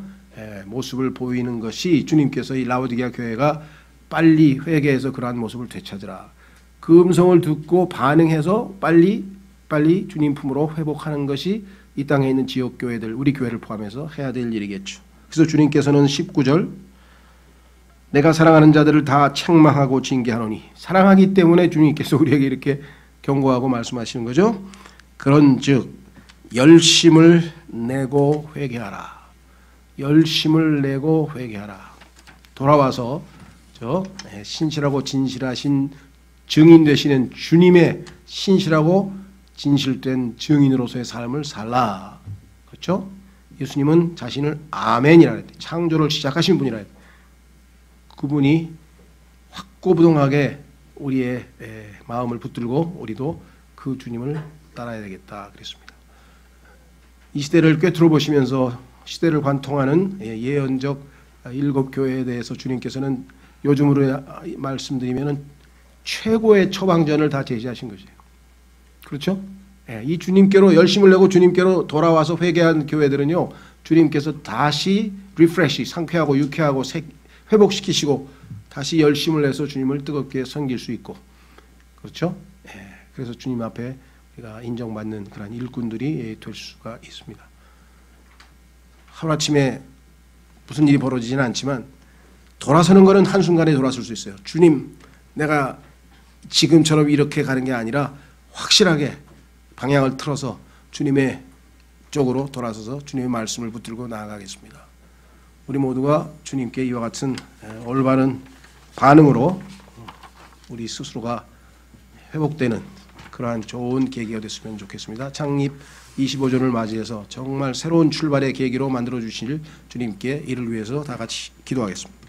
모습을 보이는 것이 주님께서 이 라오디게아 교회가 빨리 회개해서 그러한 모습을 되찾으라. 그 음성을 듣고 반응해서 빨리 주님 품으로 회복하는 것이 이 땅에 있는 지역 교회들, 우리 교회를 포함해서 해야 될 일이겠죠. 그래서 주님께서는 19절 내가 사랑하는 자들을 다 책망하고 징계하노니 사랑하기 때문에 주님께서 우리에게 이렇게 경고하고 말씀하시는 거죠. 그런즉 열심을 내고 회개하라. 열심을 내고 회개하라. 돌아와서 신실하고 진실하신 증인 되시는 주님의 신실하고 진실된 증인으로서의 삶을 살라. 그렇죠? 예수님은 자신을 아멘이라 했대. 창조를 시작하신 분이라 했대. 그분이 확고부동하게 우리의 마음을 붙들고 우리도 그 주님을 따라야 되겠다 그랬습니다. 이 시대를 꿰뚫어 보시면서 시대를 관통하는 예언적 일곱 교회에 대해서 주님께서는 요즘으로 말씀드리면 최고의 처방전을 다 제시하신 것이에요. 그렇죠? 예, 이 주님께로 열심을 내고 주님께로 돌아와서 회개한 교회들은요, 주님께서 다시 리프레시, 상쾌하고 유쾌하고 회복시키시고 다시 열심을 내서 주님을 뜨겁게 섬길 수 있고, 그렇죠? 예, 그래서 주님 앞에 우리가 인정받는 그런 일꾼들이 될 수가 있습니다. 하루아침에 무슨 일이 벌어지지는 않지만 돌아서는 것은 한순간에 돌아설 수 있어요. 주님, 내가 지금처럼 이렇게 가는 게 아니라 확실하게 방향을 틀어서 주님의 쪽으로 돌아서서 주님의 말씀을 붙들고 나아가겠습니다. 우리 모두가 주님께 이와 같은 올바른 반응으로 우리 스스로가 회복되는 그러한 좋은 계기가 됐으면 좋겠습니다. 창립 25주년을 맞이해서 정말 새로운 출발의 계기로 만들어 주실 주님께 이를 위해서 다 같이 기도하겠습니다.